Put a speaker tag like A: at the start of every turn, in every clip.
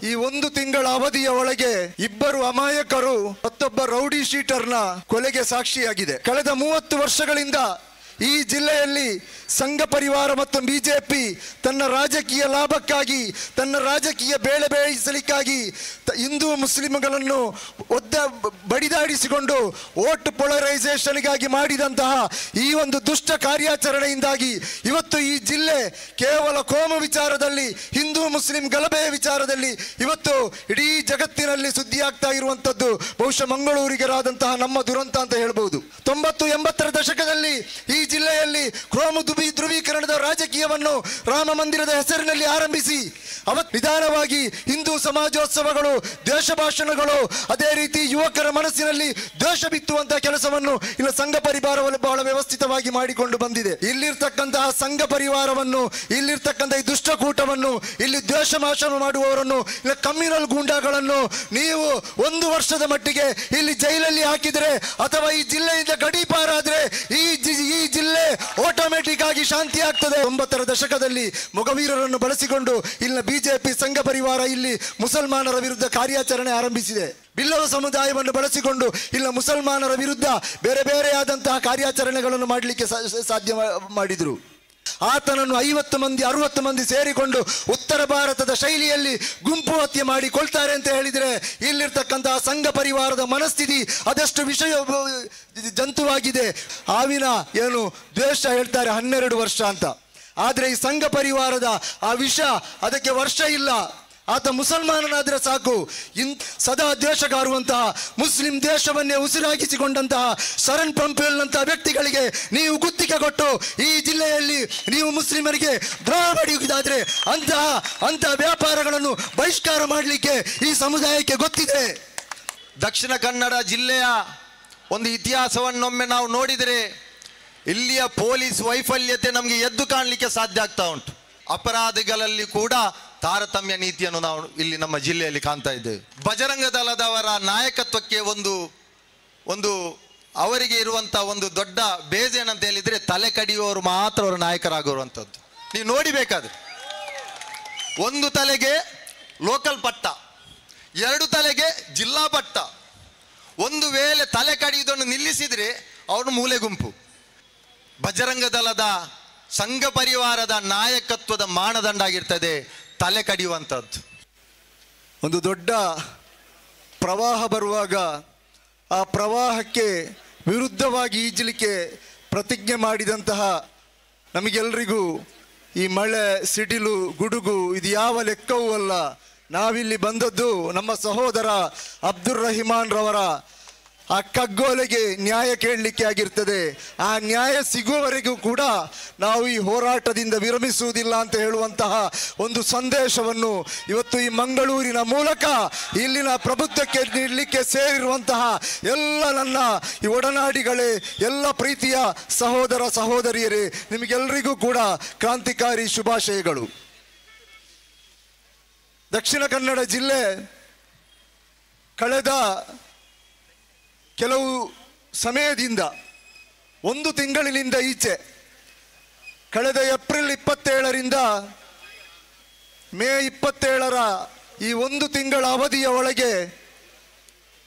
A: ಈ ಒಂದು ತಿಂಗಳ ಅವಧಿಯ ಒಳಗೆ ಇಬ್ಬರು ಅಮಾಯಕರು ಮತ್ತೊಬ್ಬ ರೌಡಿ ಶೀಟರ್ನ ಕೊಲೆಗೆ ಸಾಕ್ಷಿಯಾಗಿದೆ. ಕಳೆದ 30 ವರ್ಷಗಳಿಂದ ಈ ಜಿಲ್ಲೆಯಲ್ಲಿ ಸಂಘ ಪರಿವಾರ ಮತ್ತು ಬಿಜೆಪಿ ತನ್ನ ರಾಜಕೀಯ ಲಾಭಕ್ಕಾಗಿ, ತನ್ನ ರಾಜಕೀಯ ಬೇಳೆ ಬೇಯಿಸಲಿಕ್ಕಾಗಿ ಹಿಂದೂ ಮುಸ್ಲಿಂಗಳನ್ನು ಬಡಿದಾಡಿಸಿಕೊಂಡು ವೋಟ್ ಪೊಲರೈಸೇಷನ್ಗಾಗಿ ಮಾಡಿದಂತಹ ಈ ಒಂದು ದುಷ್ಟ ಕಾರ್ಯಾಚರಣೆಯಿಂದಾಗಿ ಇವತ್ತು ಈ ಜಿಲ್ಲೆ ಕೇವಲ ಕೋಮು ವಿಚಾರದಲ್ಲಿ, ಹಿಂದೂ ಮುಸ್ಲಿಂ ಗಲಭೆಯ ವಿಚಾರದಲ್ಲಿ ಇವತ್ತು ಇಡೀ ಜಗತ್ತಿನಲ್ಲಿ ಸುದ್ದಿ ಆಗ್ತಾ ಇರುವಂತದ್ದು ಬಹುಶಃ ಮಂಗಳೂರಿಗರಾದಂತಹ ನಮ್ಮ ದುರಂತ ಅಂತ ಹೇಳ್ಬಹುದು. 90-80ರ ದಶಕದಲ್ಲಿ ಈ ಜಿಲ್ಲೆಯಲ್ಲಿ ಕೋಮು ಧ್ರುವೀಕರಣದ ರಾಜಕೀಯವನ್ನು ರಾಮ ಮಂದಿರದ ಹೆಸರಿನಲ್ಲಿ ಆರಂಭಿಸಿ ನಿಧಾನವಾಗಿ ಹಿಂದೂ ಸಮಾಜೋತ್ಸವಗಳು, ದೇಶ ಭಾಷಣಗಳು, ಅದೇ ರೀತಿ ಯುವಕರ ಮನಸ್ಸಿನಲ್ಲಿ ದ್ವೇಷ ಬಿತ್ತುವಂತಹ ಕೆಲಸವನ್ನು ಇಲ್ಲ ಸಂಘ ಪರಿವಾರವನ್ನು ಬಹಳ ವ್ಯವಸ್ಥಿತವಾಗಿ ಮಾಡಿಕೊಂಡು ಬಂದಿದೆ. ಇಲ್ಲಿರ್ತಕ್ಕಂತಹ ಸಂಘ ಪರಿವಾರವನ್ನು, ಇಲ್ಲಿರ್ತಕ್ಕಂಥ ಈ ದುಷ್ಟಕೂಟವನ್ನು, ಇಲ್ಲಿ ದ್ವೇಷ ಭಾಷಣ ಮಾಡುವವರನ್ನು, ಇಲ್ಲ ಕಮ್ಯುನಲ್ ಗೂಂಡಾಗಳನ್ನು ನೀವು 1 ವರ್ಷದ ಮಟ್ಟಿಗೆ ಇಲ್ಲಿ ಜೈಲಲ್ಲಿ ಹಾಕಿದರೆ ಅಥವಾ ಈ ಜಿಲ್ಲೆಯಿಂದ ಗಡೀಪಾರಾದ್ರೆ ಈ ಜಿಲ್ಲೆ ಆಟೋಮೆಟಿಕ್ ಆಗಿ ಶಾಂತಿ ಆಗ್ತದೆ. 90ರ ದಶಕದಲ್ಲಿ ಮೊಗವೀರರನ್ನು ಬಳಸಿಕೊಂಡು ಇಲ್ಲಿನ ಬಿಜೆಪಿ ಸಂಘ ಪರಿವಾರ ಇಲ್ಲಿ ಮುಸಲ್ಮಾನರ ವಿರುದ್ಧ ಕಾರ್ಯಾಚರಣೆ ಆರಂಭಿಸಿದೆ. ಬಿಲ್ಲವ ಸಮುದಾಯವನ್ನು ಬಳಸಿಕೊಂಡು ಇಲ್ಲ ಮುಸಲ್ಮಾನರ ವಿರುದ್ಧ ಬೇರೆ ಬೇರೆಯಾದಂತಹ ಕಾರ್ಯಾಚರಣೆಗಳನ್ನು ಮಾಡಲಿಕ್ಕೆ ಸಾಧ್ಯ ಮಾಡಿದ್ರು. ಆತನನ್ನು 50 ಮಂದಿ 60 ಮಂದಿ ಸೇರಿಕೊಂಡು ಉತ್ತರ ಭಾರತದ ಶೈಲಿಯಲ್ಲಿ ಗುಂಪು ಹತ್ಯೆ ಮಾಡಿ ಕೊಳ್ತಾರೆ ಅಂತ ಹೇಳಿದರೆ ಇಲ್ಲಿರ್ತಕ್ಕಂತಹ ಸಂಘ ಪರಿವಾರದ ಮನಸ್ಥಿತಿ ಅದಷ್ಟು ವಿಷಯ ಜಂತುವಾಗಿದೆ. ಹಾವಿನ ಏನು ದ್ವೇಷ ಹೇಳ್ತಾರೆ 12 ವರ್ಷ ಅಂತ, ಆದರೆ ಈ ಸಂಘ ಪರಿವಾರದ ಆ ವಿಷ ಅದಕ್ಕೆ ವರ್ಷ ಇಲ್ಲ. ಆತ ಮುಸಲ್ಮಾನನಾದ್ರೆ ಸಾಕು, ಸದಾ ದ್ವೇಷಗಾರುವಂತಹ ಮುಸ್ಲಿಂ ದೇಶವನ್ನೇ ಉಸಿರಾಗಿಸಿಕೊಂಡಂತಹ ಶರಣ್ ಪಂಪೇಲ್ನಂತಹ ವ್ಯಕ್ತಿಗಳಿಗೆ ನೀವು ಗುತ್ತಿಗೆ ಕೊಟ್ಟು ಈ ಜಿಲ್ಲೆಯಲ್ಲಿ ನೀವು ಮುಸ್ಲಿಮರಿಗೆ ದ್ರೋಹ ಬಡಿಯುವುದಾದ್ರೆ ಅಂತಹ ವ್ಯಾಪಾರಗಳನ್ನು ಬಹಿಷ್ಕಾರ ಮಾಡಲಿಕ್ಕೆ ಈ ಸಮುದಾಯಕ್ಕೆ ಗೊತ್ತಿದೆ.
B: ದಕ್ಷಿಣ ಕನ್ನಡ ಜಿಲ್ಲೆಯ ಒಂದು ಇತಿಹಾಸವನ್ನೊಮ್ಮೆ ನಾವು ನೋಡಿದರೆ ಇಲ್ಲಿಯ ಪೊಲೀಸ್ ವೈಫಲ್ಯತೆ ನಮಗೆ ಎದ್ದು ಕಾಣಲಿಕ್ಕೆ ಸಾಧ್ಯ ಆಗ್ತಾ ಉಂಟು. ಅಪರಾಧಿಗಳಲ್ಲಿ ಕೂಡ ತಾರತಮ್ಯ ನೀತಿಯನ್ನು ನಾವು ಇಲ್ಲಿ ನಮ್ಮ ಜಿಲ್ಲೆಯಲ್ಲಿ ಕಾಣ್ತಾ ಇದ್ದೇವೆ. ಬಜರಂಗ ದಳದವರ ನಾಯಕತ್ವಕ್ಕೆ ಒಂದು ಅವರಿಗೆ ಇರುವಂತ ಒಂದು ದೊಡ್ಡ ಬೇಜ್ ಏನಂತ ಹೇಳಿದ್ರೆ ತಲೆ ಕಡಿಯುವವರು ಮಾತ್ರ ಅವರು ನಾಯಕರಾಗಿರುವಂಥದ್ದು. ನೀವು ನೋಡಿಬೇಕಾದ್ರೆ ಒಂದು ತಲೆಗೆ ಲೋಕಲ್ ಪಟ್ಟ, 2 ತಲೆಗೆ ಜಿಲ್ಲಾ ಪಟ್ಟ. ಒಂದು ವೇಳೆ ತಲೆ ಕಡಿಯುವುದನ್ನು ನಿಲ್ಲಿಸಿದ್ರೆ ಅವನು ಮೂಲೆ ಗುಂಪು. ಬಜರಂಗ ದಳದ ಸಂಘ ಪರಿವಾರದ ನಾಯಕತ್ವದ ಮಾನದಂಡ ಆಗಿರ್ತದೆ ತಲೆ ಕಡಿಯುವಂಥದ್ದು.
A: ಒಂದು ದೊಡ್ಡ ಪ್ರವಾಹ ಬರುವಾಗ ಆ ಪ್ರವಾಹಕ್ಕೆ ವಿರುದ್ಧವಾಗಿ ಈಜಲಿಕ್ಕೆ ಪ್ರತಿಜ್ಞೆ ಮಾಡಿದಂತಹ ನಮಗೆಲ್ಲರಿಗೂ ಈ ಮಳೆ, ಸಿಡಿಲು, ಗುಡುಗು ಇದು ಯಾವ ಲೆಕ್ಕವೂ ಅಲ್ಲ. ನಾವಿಲ್ಲಿ ಬಂದದ್ದು ನಮ್ಮ ಸಹೋದರ ಅಬ್ದುರ್ ರಹಿಮಾನ್ ರವರ ಆ ಕಗ್ಗೋಲೆಗೆ ನ್ಯಾಯ ಕೇಳಲಿಕ್ಕೆ ಆಗಿರ್ತದೆ. ಆ ನ್ಯಾಯ ಸಿಗುವವರೆಗೂ ಕೂಡ ನಾವು ಈ ಹೋರಾಟದಿಂದ ವಿರಮಿಸುವುದಿಲ್ಲ ಅಂತ ಹೇಳುವಂತಹ ಒಂದು ಸಂದೇಶವನ್ನು ಇವತ್ತು ಈ ಮಂಗಳೂರಿನ ಮೂಲಕ ಇಲ್ಲಿನ ಪ್ರಬುದ್ಧಕ್ಕೆ ನೀಡಲಿಕ್ಕೆ ಸೇರಿರುವಂತಹ ಎಲ್ಲ ನನ್ನ ಈ ಒಡನಾಡಿಗಳೇ, ಎಲ್ಲ ಪ್ರೀತಿಯ ಸಹೋದರ ಸಹೋದರಿಯರೇ, ನಿಮಗೆಲ್ಲರಿಗೂ ಕೂಡ ಕ್ರಾಂತಿಕಾರಿ ಶುಭಾಶಯಗಳು. ದಕ್ಷಿಣ ಕನ್ನಡ ಜಿಲ್ಲೆ ಕಳೆದ ಕೆಲವು ಸಮಯದಿಂದ 1 ತಿಂಗಳಿನಿಂದ ಈಚೆ, ಕಳೆದ ಏಪ್ರಿಲ್ 27ರಿಂದ ಮೇ 27ರ ಈ 1 ತಿಂಗಳ ಅವಧಿಯ ಒಳಗೆ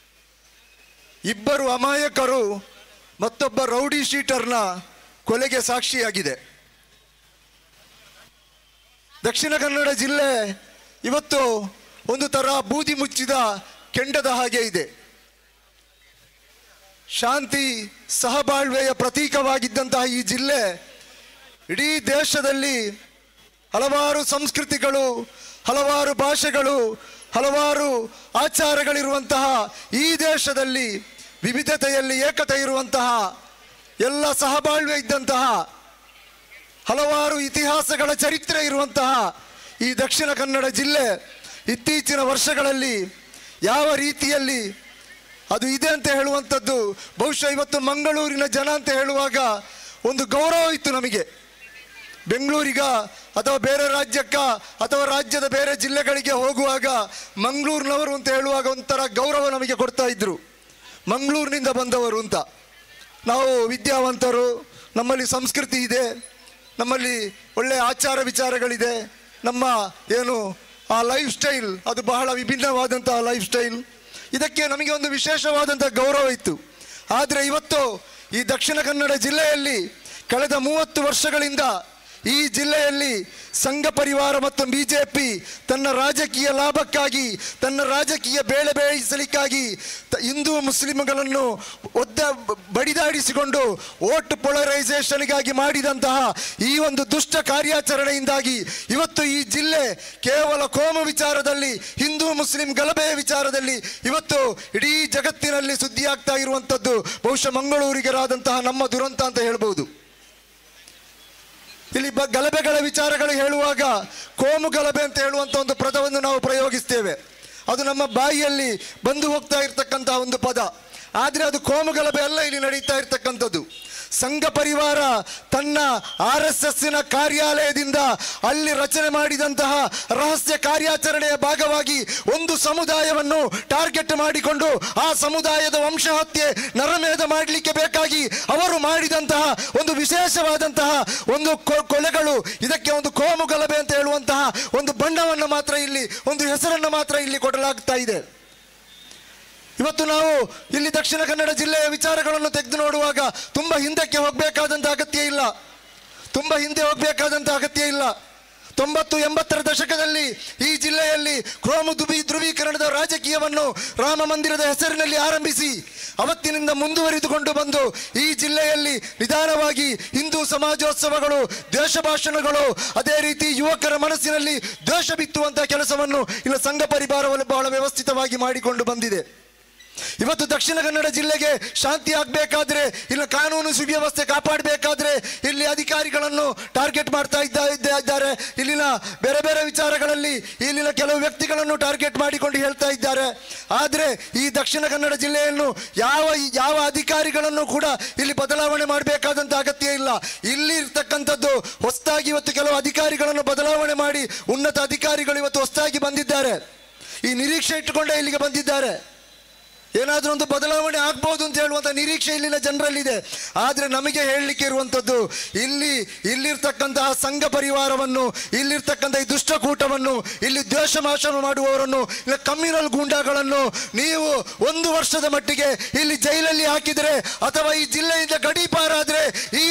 A: ಇಬ್ಬರು ಅಮಾಯಕರು ಮತ್ತೊಬ್ಬ ರೌಡಿ ಶೀಟರ್ನ ಕೊಲೆಗೆ ಸಾಕ್ಷಿಯಾಗಿದೆ. ದಕ್ಷಿಣ ಕನ್ನಡ ಜಿಲ್ಲೆ ಇವತ್ತು ಒಂದು ತರ ಬೂದಿ ಮುಚ್ಚಿದ ಕೆಂಡದ ಹಾಗೆ ಇದೆ. ಶಾಂತಿ ಸಹಬಾಳ್ವೆಯ ಪ್ರತೀಕವಾಗಿದ್ದಂತಹ ಈ ಜಿಲ್ಲೆ ಇಡೀ ದೇಶದಲ್ಲಿ ಹಲವಾರು ಸಂಸ್ಕೃತಿಗಳು, ಹಲವಾರು ಭಾಷೆಗಳು, ಹಲವಾರು ಆಚಾರಗಳಿರುವಂತಹ ಈ ದೇಶದಲ್ಲಿ ವಿವಿಧತೆಯಲ್ಲಿ ಏಕತೆ ಇರುವಂತಹ, ಎಲ್ಲ ಸಹಬಾಳ್ವೆ ಇದ್ದಂತಹ, ಹಲವಾರು ಇತಿಹಾಸಗಳ ಚರಿತ್ರೆ ಇರುವಂತಹ ಈ ದಕ್ಷಿಣ ಕನ್ನಡ ಜಿಲ್ಲೆ ಇತ್ತೀಚಿನ ವರ್ಷಗಳಲ್ಲಿ ಯಾವ ರೀತಿಯಲ್ಲಿ ಅದು ಇದೆ ಅಂತ ಹೇಳುವಂಥದ್ದು ಬಹುಶಃ ಇವತ್ತು ಮಂಗಳೂರಿನ ಜನ ಅಂತ ಹೇಳುವಾಗ ಒಂದು ಗೌರವ ಇತ್ತು ನಮಗೆ. ಬೆಂಗಳೂರಿಗ ಅಥವಾ ಬೇರೆ ರಾಜ್ಯಕ್ಕ ಅಥವಾ ರಾಜ್ಯದ ಬೇರೆ ಜಿಲ್ಲೆಗಳಿಗೆ ಹೋಗುವಾಗ ಮಂಗಳೂರಿನವರು ಅಂತ ಹೇಳುವಾಗ ಒಂಥರ ಗೌರವ ನಮಗೆ ಕೊಡ್ತಾ ಇದ್ರು, ಮಂಗಳೂರಿನಿಂದ ಬಂದವರು ಅಂತ. ನಾವು ವಿದ್ಯಾವಂತರು, ನಮ್ಮಲ್ಲಿ ಸಂಸ್ಕೃತಿ ಇದೆ, ನಮ್ಮಲ್ಲಿ ಒಳ್ಳೆಯ ಆಚಾರ ವಿಚಾರಗಳಿದೆ, ನಮ್ಮ ಏನು ಆ ಲೈಫ್ ಸ್ಟೈಲ್ ಅದು ಬಹಳ ವಿಭಿನ್ನವಾದಂತಹ ಲೈಫ್ ಸ್ಟೈಲ್. ಇದಕ್ಕೆ ನಮಗೆ ಒಂದು ವಿಶೇಷವಾದಂಥ ಗೌರವ ಇತ್ತು. ಆದರೆ ಇವತ್ತು ಈ ದಕ್ಷಿಣ ಕನ್ನಡ ಜಿಲ್ಲೆಯಲ್ಲಿ ಕಳೆದ 30 ವರ್ಷಗಳಿಂದ ಈ ಜಿಲ್ಲೆಯಲ್ಲಿ ಸಂಘ ಪರಿವಾರ ಮತ್ತು ಬಿಜೆಪಿ ತನ್ನ ರಾಜಕೀಯ ಲಾಭಕ್ಕಾಗಿ, ತನ್ನ ರಾಜಕೀಯ ಬೇಳೆ ಬೇಯಿಸಲಿಕ್ಕಾಗಿ ಹಿಂದೂ ಮುಸ್ಲಿಂಗಳನ್ನು ಬಡಿದಾಡಿಸಿಕೊಂಡು ವೋಟ್ ಪೊಲರೈಸೇಷನ್ಗಾಗಿ ಮಾಡಿದಂತಹ ಈ ಒಂದು ದುಷ್ಟ ಕಾರ್ಯಾಚರಣೆಯಿಂದಾಗಿ ಇವತ್ತು ಈ ಜಿಲ್ಲೆ ಕೇವಲ ಕೋಮು ವಿಚಾರದಲ್ಲಿ, ಹಿಂದೂ ಮುಸ್ಲಿಂ ಗಲಭೆಯ ವಿಚಾರದಲ್ಲಿ ಇವತ್ತು ಇಡೀ ಜಗತ್ತಿನಲ್ಲಿ ಸುದ್ದಿಯಾಗ್ತಾ ಇರುವಂಥದ್ದು ಬಹುಶಃ ಮಂಗಳೂರಿಗರಾದಂತಹ ನಮ್ಮ ದುರಂತ ಅಂತ ಹೇಳ್ಬೋದು. ಇಲ್ಲಿ ಗಲಭೆಗಳ ವಿಚಾರಗಳು ಹೇಳುವಾಗ ಕೋಮು ಗಲಭೆ ಅಂತ ಹೇಳುವಂಥ ಒಂದು ಪದವನ್ನು ನಾವು ಪ್ರಯೋಗಿಸ್ತೇವೆ. ಅದು ನಮ್ಮ ಬಾಯಿಯಲ್ಲಿ ಬಂದು ಹೋಗ್ತಾ ಇರ್ತಕ್ಕಂತಹ ಒಂದು ಪದ. ಆದರೆ ಅದು ಕೋಮು ಗಲಭೆ ಅಲ್ಲ ಇಲ್ಲಿ ನಡೀತಾ ಇರ್ತಕ್ಕಂಥದ್ದು. ಸಂಘ ಪರಿವಾರ ತನ್ನ RSSನ ಕಾರ್ಯಾಲಯದಿಂದ ಅಲ್ಲಿ ರಚನೆ ಮಾಡಿದಂತಹ ರಹಸ್ಯ ಕಾರ್ಯಾಚರಣೆಯ ಭಾಗವಾಗಿ ಒಂದು ಸಮುದಾಯವನ್ನು ಟಾರ್ಗೆಟ್ ಮಾಡಿಕೊಂಡು ಆ ಸಮುದಾಯದ ವಂಶಹತ್ಯೆ ನರಮೇಧ ಮಾಡಲಿಕ್ಕೆ ಬೇಕಾಗಿ ಅವರು ಮಾಡಿದಂತಹ ಒಂದು ವಿಶೇಷವಾದಂತಹ ಒಂದು ಕೊಲೆಗಳು, ಇದಕ್ಕೆ ಒಂದು ಕೋಮು ಗಲಭೆ ಅಂತ ಹೇಳುವಂತಹ ಒಂದು ಬಣ್ಣವನ್ನು ಮಾತ್ರ ಇಲ್ಲಿ, ಒಂದು ಹೆಸರನ್ನು ಮಾತ್ರ ಇಲ್ಲಿ ಕೊಡಲಾಗ್ತಾ ಇದೆ. ಇವತ್ತು ನಾವು ಇಲ್ಲಿ ದಕ್ಷಿಣ ಕನ್ನಡ ಜಿಲ್ಲೆಯ ವಿಚಾರಗಳನ್ನು ತೆಗೆದು ನೋಡುವಾಗ ತುಂಬ ಹಿಂದಕ್ಕೆ ಹೋಗಬೇಕಾದಂಥ ಅಗತ್ಯ ಇಲ್ಲ, ತುಂಬ ಹಿಂದೆ ಹೋಗಬೇಕಾದಂಥ ಅಗತ್ಯ ಇಲ್ಲ. 90-80ರ ದಶಕದಲ್ಲಿ ಈ ಜಿಲ್ಲೆಯಲ್ಲಿ ಕೋಮು ಧ್ರುವೀಕರಣದ ರಾಜಕೀಯವನ್ನು ರಾಮ ಮಂದಿರದ ಹೆಸರಿನಲ್ಲಿ ಆರಂಭಿಸಿ ಅವತ್ತಿನಿಂದ ಮುಂದುವರಿದುಕೊಂಡು ಬಂದು ಈ ಜಿಲ್ಲೆಯಲ್ಲಿ ನಿಧಾನವಾಗಿ ಹಿಂದೂ ಸಮಾಜೋತ್ಸವಗಳು, ದ್ವೇಷ ಭಾಷಣಗಳು, ಅದೇ ರೀತಿ ಯುವಕರ ಮನಸ್ಸಿನಲ್ಲಿ ದ್ವೇಷ ಬಿತ್ತುವಂತಹ ಕೆಲಸವನ್ನು ಇಲ್ಲಿ ಸಂಘ ಪರಿವಾರವನ್ನು ಬಹಳ ವ್ಯವಸ್ಥಿತವಾಗಿ ಮಾಡಿಕೊಂಡು ಬಂದಿದೆ. ಇವತ್ತು ದಕ್ಷಿಣ ಕನ್ನಡ ಜಿಲ್ಲೆಗೆ ಶಾಂತಿ ಆಗಬೇಕಾದ್ರೆ, ಇಲ್ಲ ಕಾನೂನು ಸುವ್ಯವಸ್ಥೆ ಕಾಪಾಡಬೇಕಾದ್ರೆ ಇಲ್ಲಿ ಅಧಿಕಾರಿಗಳನ್ನು ಟಾರ್ಗೆಟ್ ಮಾಡ್ತಾ ಇದ್ದಾರೆ. ಇಲ್ಲಿನ ಬೇರೆ ಬೇರೆ ವಿಚಾರಗಳಲ್ಲಿ ಇಲ್ಲಿನ ಕೆಲವು ವ್ಯಕ್ತಿಗಳನ್ನು ಟಾರ್ಗೆಟ್ ಮಾಡಿಕೊಂಡು ಹೇಳ್ತಾ ಇದ್ದಾರೆ. ಆದರೆ ಈ ದಕ್ಷಿಣ ಕನ್ನಡ ಜಿಲ್ಲೆಯನ್ನು ಯಾವ ಅಧಿಕಾರಿಗಳನ್ನು ಕೂಡ ಇಲ್ಲಿ ಬದಲಾವಣೆ ಮಾಡಬೇಕಾದಂಥ ಅಗತ್ಯ ಇಲ್ಲ. ಇಲ್ಲಿ ಇರ್ತಕ್ಕಂಥದ್ದು ಹೊಸದಾಗಿ ಇವತ್ತು ಕೆಲವು ಅಧಿಕಾರಿಗಳನ್ನು ಬದಲಾವಣೆ ಮಾಡಿ ಉನ್ನತ ಅಧಿಕಾರಿಗಳು ಇವತ್ತು ಹೊಸದಾಗಿ ಬಂದಿದ್ದಾರೆ. ಈ ನಿರೀಕ್ಷೆ ಇಟ್ಟುಕೊಂಡೇ ಇಲ್ಲಿಗೆ ಬಂದಿದ್ದಾರೆ. ಏನಾದರೂ ಒಂದು ಬದಲಾವಣೆ ಆಗ್ಬೋದು ಅಂತ ಹೇಳುವಂಥ ನಿರೀಕ್ಷೆ ಇಲ್ಲಿನ ಜನರಲ್ಲಿದೆ. ಆದರೆ ನಮಗೆ ಹೇಳಲಿಕ್ಕೆ ಇರುವಂಥದ್ದು ಇಲ್ಲಿರ್ತಕ್ಕಂತಹ ಸಂಘ ಪರಿವಾರವನ್ನು, ಇಲ್ಲಿರ್ತಕ್ಕಂಥ ಈ ದುಷ್ಟಕೂಟವನ್ನು, ಇಲ್ಲಿ ದ್ವೇಷ ಭಾಷಣ ಮಾಡುವವರನ್ನು, ಇಲ್ಲ ಕಮ್ಯುನಲ್ ಗೂಂಡಾಗಳನ್ನು ನೀವು 1 ವರ್ಷದ ಮಟ್ಟಿಗೆ ಇಲ್ಲಿ ಜೈಲಲ್ಲಿ ಹಾಕಿದರೆ ಅಥವಾ ಈ ಜಿಲ್ಲೆಯಿಂದ ಗಡೀಪಾರಾದರೆ ಈ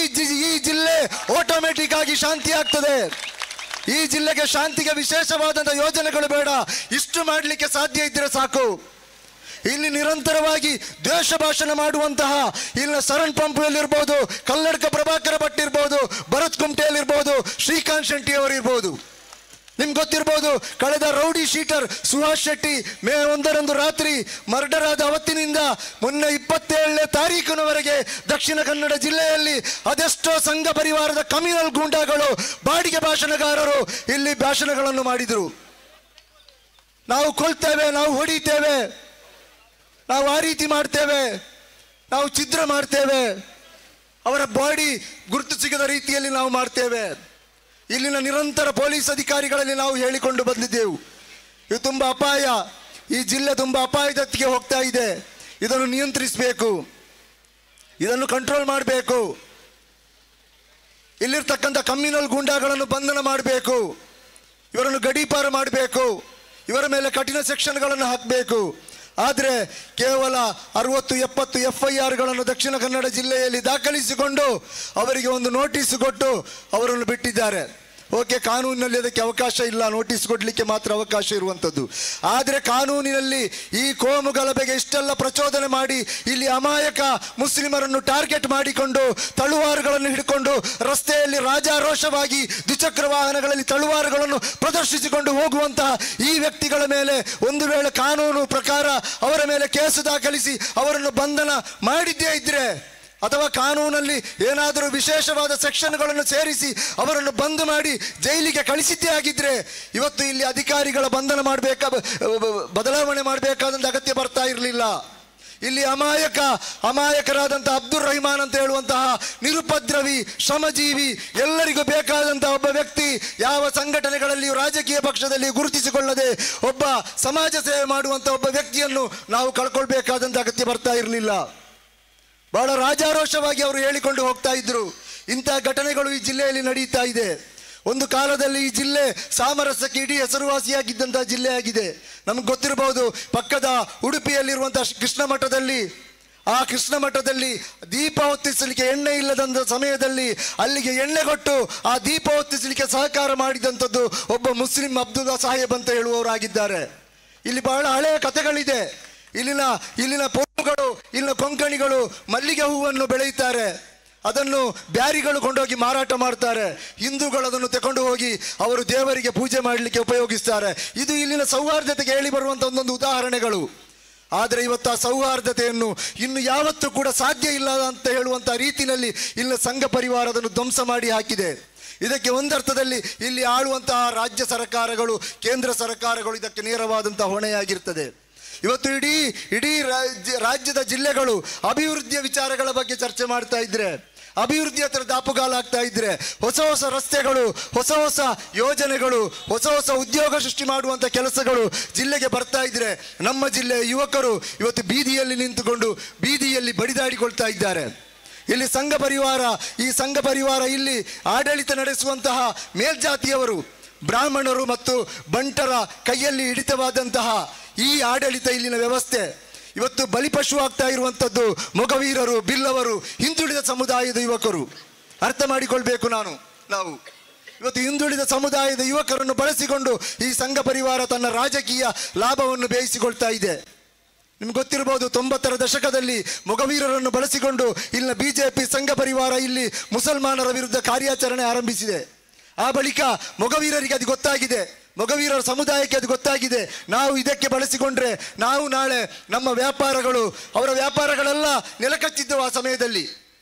A: ಜಿಲ್ಲೆ ಆಟೋಮೆಟಿಕ್ ಆಗಿ ಶಾಂತಿ ಆಗ್ತದೆ. ಈ ಜಿಲ್ಲೆಗೆ ಶಾಂತಿಗೆ ವಿಶೇಷವಾದಂಥ ಯೋಜನೆಗಳು ಬೇಡ, ಇಷ್ಟು ಮಾಡಲಿಕ್ಕೆ ಸಾಧ್ಯ ಇದ್ದರೆ ಸಾಕು. ಇಲ್ಲಿ ನಿರಂತರವಾಗಿ ದ್ವೇಷ ಭಾಷಣ ಮಾಡುವಂತಹ ಇಲ್ಲಿನ ಸರಣ್ ಪಂಪುಯಲ್ಲಿರ್ಬೋದು, ಕಲ್ಲಡ್ಕ ಪ್ರಭಾಕರ ಭಟ್ ಇರ್ಬೋದು, ಭರತ್ ಕುಮಟೆಯಲ್ಲಿರ್ಬೋದು, ಶ್ರೀಕಾಂತ್ ಶೆಟ್ಟಿ ಅವರಿರ್ಬೋದು. ನಿಮ್ಗೆ ಗೊತ್ತಿರ್ಬೋದು, ಕಳೆದ ರೌಡಿ ಶೀಟರ್ ಸುಹಾಸ್ ಶೆಟ್ಟಿ ಮೇ 1ರಂದು ರಾತ್ರಿ ಮರ್ಡರ್ ಆದ ಅವತ್ತಿನಿಂದ ಮೊನ್ನೆ 27ನೇ ತಾರೀಕಿನವರೆಗೆ ದಕ್ಷಿಣ ಕನ್ನಡ ಜಿಲ್ಲೆಯಲ್ಲಿ ಅದೆಷ್ಟೋ ಸಂಘ ಪರಿವಾರದ ಕಮ್ಯುನಲ್ ಗೂಂಡಾಗಳು, ಬಾಡಿಗೆ ಭಾಷಣಗಾರರು ಇಲ್ಲಿ ಭಾಷಣಗಳನ್ನು ಮಾಡಿದರು. ನಾವು ಕೊಲ್ತೇವೆ, ನಾವು ಹೊಡಿತೇವೆ, ನಾವು ಆ ರೀತಿ ಮಾಡ್ತೇವೆ, ನಾವು ಛಿದ್ರ ಮಾಡ್ತೇವೆ, ಅವರ ಬಾಡಿ ಗುರುತು ಸಿಗದ ರೀತಿಯಲ್ಲಿ ನಾವು ಮಾಡ್ತೇವೆ. ಇಲ್ಲಿನ ನಿರಂತರ ಪೊಲೀಸ್ ಅಧಿಕಾರಿಗಳಲ್ಲಿ ನಾವು ಹೇಳಿಕೊಂಡು ಬಂದಿದ್ದೆವು, ಇದು ತುಂಬ ಅಪಾಯ, ಈ ಜಿಲ್ಲೆ ತುಂಬ ಅಪಾಯದತ್ತಿಗೆ ಹೋಗ್ತಾ ಇದೆ, ಇದನ್ನು ನಿಯಂತ್ರಿಸಬೇಕು, ಇದನ್ನು ಕಂಟ್ರೋಲ್ ಮಾಡಬೇಕು, ಇಲ್ಲಿರ್ತಕ್ಕಂಥ ಕಮ್ಯುನಲ್ ಗೂಂಡಾಗಳನ್ನು ಬಂಧನ ಮಾಡಬೇಕು, ಇವರನ್ನು ಗಡೀಪಾರ ಮಾಡಬೇಕು, ಇವರ ಮೇಲೆ ಕಠಿಣ ಸೆಕ್ಷನ್ಗಳನ್ನು ಹಾಕಬೇಕು. ಆದರೆ ಕೇವಲ 60-70 FIRಗಳನ್ನು ದಕ್ಷಿಣ ಕನ್ನಡ ಜಿಲ್ಲೆಯಲ್ಲಿ ದಾಖಲಿಸಿಕೊಂಡು ಅವರಿಗೆ ಒಂದು ನೋಟಿಸ್ ಕೊಟ್ಟು ಅವರನ್ನು ಬಿಟ್ಟಿದ್ದಾರೆ. ಓಕೆ, ಕಾನೂನಿನಲ್ಲಿ ಅದಕ್ಕೆ ಅವಕಾಶ ಇಲ್ಲ, ನೋಟಿಸ್ ಕೊಡಲಿಕ್ಕೆ ಮಾತ್ರ ಅವಕಾಶ ಇರುವಂಥದ್ದು. ಆದರೆ ಕಾನೂನಿನಲ್ಲಿ ಈ ಕೋಮು ಗಲಭೆಗೆ ಇಷ್ಟೆಲ್ಲ ಪ್ರಚೋದನೆ ಮಾಡಿ ಇಲ್ಲಿ ಅಮಾಯಕ ಮುಸ್ಲಿಮರನ್ನು ಟಾರ್ಗೆಟ್ ಮಾಡಿಕೊಂಡು ತಳುವಾರುಗಳನ್ನು ಹಿಡ್ಕೊಂಡು ರಸ್ತೆಯಲ್ಲಿ ರಾಜಾರೋಷವಾಗಿ ದ್ವಿಚಕ್ರ ವಾಹನಗಳಲ್ಲಿ ತಳುವಾರುಗಳನ್ನು ಪ್ರದರ್ಶಿಸಿಕೊಂಡು ಹೋಗುವಂತಹ ಈ ವ್ಯಕ್ತಿಗಳ ಮೇಲೆ ಒಂದು ವೇಳೆ ಕಾನೂನು ಪ್ರಕಾರ ಅವರ ಮೇಲೆ ಕೇಸು ದಾಖಲಿಸಿ ಅವರನ್ನು ಬಂಧನ ಮಾಡಿದ್ದೇ ಇದ್ದರೆ ಅಥವಾ ಕಾನೂನಲ್ಲಿ ಏನಾದರೂ ವಿಶೇಷವಾದ ಸೆಕ್ಷನ್ಗಳನ್ನು ಸೇರಿಸಿ ಅವರನ್ನು ಬಂದ್ ಮಾಡಿ ಜೈಲಿಗೆ ಕಳಿಸಿದ್ದೇ ಆಗಿದ್ರೆ ಇವತ್ತು ಇಲ್ಲಿ ಅಧಿಕಾರಿಗಳ ಬಂಧನ ಬದಲಾವಣೆ ಮಾಡಬೇಕಾದಂಥ ಅಗತ್ಯ ಬರ್ತಾ ಇರಲಿಲ್ಲ. ಇಲ್ಲಿ ಅಮಾಯಕರಾದಂಥ ಅಬ್ದುಲ್ ರಹಿಮಾನ್ ಅಂತ ಹೇಳುವಂತಹ ನಿರುಪದ್ರವಿ ಶ್ರಮಜೀವಿ, ಎಲ್ಲರಿಗೂ ಬೇಕಾದಂತಹ ಒಬ್ಬ ವ್ಯಕ್ತಿ, ಯಾವ ಸಂಘಟನೆಗಳಲ್ಲಿಯೂ ರಾಜಕೀಯ ಪಕ್ಷದಲ್ಲಿ ಗುರುತಿಸಿಕೊಳ್ಳದೆ ಒಬ್ಬ ಸಮಾಜ ಸೇವೆ ಮಾಡುವಂಥ ಒಬ್ಬ ವ್ಯಕ್ತಿಯನ್ನು ನಾವು ಕಳ್ಕೊಳ್ಬೇಕಾದಂಥ ಅಗತ್ಯ ಬರ್ತಾ ಇರಲಿಲ್ಲ. ಬಹಳ ರಾಜಾರೋಷವಾಗಿ ಅವರು ಹೇಳಿಕೊಂಡು ಹೋಗ್ತಾ ಇದ್ರು. ಇಂತಹ ಘಟನೆಗಳು ಈ ಜಿಲ್ಲೆಯಲ್ಲಿ ನಡೀತಾ ಇದೆ. ಒಂದು ಕಾಲದಲ್ಲಿ ಈ ಜಿಲ್ಲೆ ಸಾಮರಸ್ಯಕ್ಕೆ ಇಡೀ ಹೆಸರುವಾಸಿಯಾಗಿದ್ದಂತಹ ಜಿಲ್ಲೆ ಆಗಿದೆ. ನಮ್ಗೆ ಗೊತ್ತಿರಬಹುದು, ಪಕ್ಕದ ಉಡುಪಿಯಲ್ಲಿರುವಂತಹ ಕೃಷ್ಣ ಮಠದಲ್ಲಿ, ಆ ಕೃಷ್ಣ ಮಠದಲ್ಲಿ ದೀಪ ಹೊತ್ತಿಸಲಿಕ್ಕೆ ಎಣ್ಣೆ ಇಲ್ಲದಂತ ಸಮಯದಲ್ಲಿ ಅಲ್ಲಿಗೆ ಎಣ್ಣೆ ಕೊಟ್ಟು ಆ ದೀಪ ಹೊತ್ತಿಸಲಿಕ್ಕೆ ಸಹಕಾರ ಮಾಡಿದಂಥದ್ದು ಒಬ್ಬ ಮುಸ್ಲಿಂ ಅಬ್ದುಲ್ಲಾ ಸಾಹೇಬ್ ಅಂತ ಹೇಳುವವರಾಗಿದ್ದಾರೆ. ಇಲ್ಲಿ ಬಹಳ ಹಳೆಯ ಕಥೆಗಳಿದೆ. ಇಲ್ಲಿನ ಪೊಲುಗಳು, ಇಲ್ಲಿನ ಕೊಂಕಣಿಗಳು ಮಲ್ಲಿಗೆ ಹೂವನ್ನು ಬೆಳೆಯುತ್ತಾರೆ, ಅದನ್ನು ಬ್ಯಾರಿಗಳು ಕೊಂಡೋಗಿ ಮಾರಾಟ ಮಾಡ್ತಾರೆ. ಹಿಂದೂಗಳು ಅದನ್ನು ತಗೊಂಡು ಹೋಗಿ ಅವರು ದೇವರಿಗೆ ಪೂಜೆ ಮಾಡಲಿಕ್ಕೆ ಉಪಯೋಗಿಸ್ತಾರೆ. ಇದು ಇಲ್ಲಿನ ಸೌಹಾರ್ದತೆಗೆ ಹೇಳಿ ಬರುವಂಥ ಒಂದೊಂದು ಉದಾಹರಣೆಗಳು. ಆದರೆ ಇವತ್ತು ಆ ಸೌಹಾರ್ದತೆಯನ್ನು ಇನ್ನು ಯಾವತ್ತೂ ಕೂಡ ಸಾಧ್ಯ ಇಲ್ಲ ಅಂತ ಹೇಳುವಂಥ ರೀತಿಯಲ್ಲಿ ಇಲ್ಲಿನ ಸಂಘ ಪರಿವಾರ ಅದನ್ನು ಧ್ವಂಸ ಮಾಡಿ ಹಾಕಿದೆ. ಇದಕ್ಕೆ ಒಂದರ್ಥದಲ್ಲಿ ಇಲ್ಲಿ ಆಳುವಂತಹ ರಾಜ್ಯ ಸರ್ಕಾರಗಳು, ಕೇಂದ್ರ ಸರ್ಕಾರಗಳು ಇದಕ್ಕೆ ನೇರವಾದಂತಹ ಹೊಣೆಯಾಗಿರ್ತದೆ. ಇವತ್ತು ಇಡೀ ರಾಜ್ಯದ ಜಿಲ್ಲೆಗಳು ಅಭಿವೃದ್ಧಿಯ ವಿಚಾರಗಳ ಬಗ್ಗೆ ಚರ್ಚೆ ಮಾಡ್ತಾ ಇದ್ರೆ, ಅಭಿವೃದ್ಧಿ ಹತ್ರ ದಾಪುಗಾಲಾಗ್ತಾ ಇದ್ರೆ, ಹೊಸ ಹೊಸ ರಸ್ತೆಗಳು, ಹೊಸ ಹೊಸ ಯೋಜನೆಗಳು, ಹೊಸ ಹೊಸ ಉದ್ಯೋಗ ಸೃಷ್ಟಿ ಮಾಡುವಂಥ ಕೆಲಸಗಳು ಜಿಲ್ಲೆಗೆ ಬರ್ತಾ ಇದ್ರೆ, ನಮ್ಮ ಜಿಲ್ಲೆಯ ಯುವಕರು ಇವತ್ತು ಬೀದಿಯಲ್ಲಿ ನಿಂತುಕೊಂಡು ಬೀದಿಯಲ್ಲಿ ಬಡಿದಾಡಿಕೊಳ್ತಾ ಇದ್ದಾರೆ. ಇಲ್ಲಿ ಈ ಸಂಘ ಪರಿವಾರ ಇಲ್ಲಿ ಆಡಳಿತ ನಡೆಸುವಂತಹ ಮೇಲ್ಜಾತಿಯವರು, ಬ್ರಾಹ್ಮಣರು ಮತ್ತು ಬಂಟರ ಕೈಯಲ್ಲಿ ಹಿಡಿತವಾದಂತಹ ಈ ಆಡಳಿತ, ಇಲ್ಲಿನ ವ್ಯವಸ್ಥೆ ಇವತ್ತು ಬಲಿಪಶು ಆಗ್ತಾ ಇರುವಂಥದ್ದು ಮೊಗವೀರರು, ಬಿಲ್ಲವರು, ಹಿಂದುಳಿದ ಸಮುದಾಯದ ಯುವಕರು. ಅರ್ಥ ಮಾಡಿಕೊಳ್ಬೇಕು. ನಾವು ಇವತ್ತು ಹಿಂದುಳಿದ ಸಮುದಾಯದ ಯುವಕರನ್ನು ಬಳಸಿಕೊಂಡು ಈ ಸಂಘ ಪರಿವಾರ ತನ್ನ ರಾಜಕೀಯ ಲಾಭವನ್ನು ಬೇಯಿಸಿಕೊಳ್ತಾ ಇದೆ. ನಿಮ್ಗೆ ಗೊತ್ತಿರಬಹುದು, 90ರ ದಶಕದಲ್ಲಿ ಮೊಗವೀರರನ್ನು ಬಳಸಿಕೊಂಡು ಇಲ್ಲಿನ ಬಿಜೆಪಿ ಸಂಘ ಪರಿವಾರ ಇಲ್ಲಿ ಮುಸಲ್ಮಾನರ ವಿರುದ್ಧ ಕಾರ್ಯಾಚರಣೆ ಆರಂಭಿಸಿದೆ. ಆ ಬಳಿಕ ಮೊಗವೀರರಿಗೆ ಅದು ಗೊತ್ತಾಗಿದೆ, ಮೊಗವೀರರ ಸಮುದಾಯಕ್ಕೆ ಅದು ಗೊತ್ತಾಗಿದೆ, ನಾವು ಇದಕ್ಕೆ ಬಳಸಿಕೊಂಡ್ರೆ ನಾವು ನಾಳೆ ನಮ್ಮ ವ್ಯಾಪಾರಗಳು, ಅವರ ವ್ಯಾಪಾರಗಳೆಲ್ಲ ನೆಲಕಚ್ಚಿದ್ದವು ಆ ಸಮಯದಲ್ಲಿ.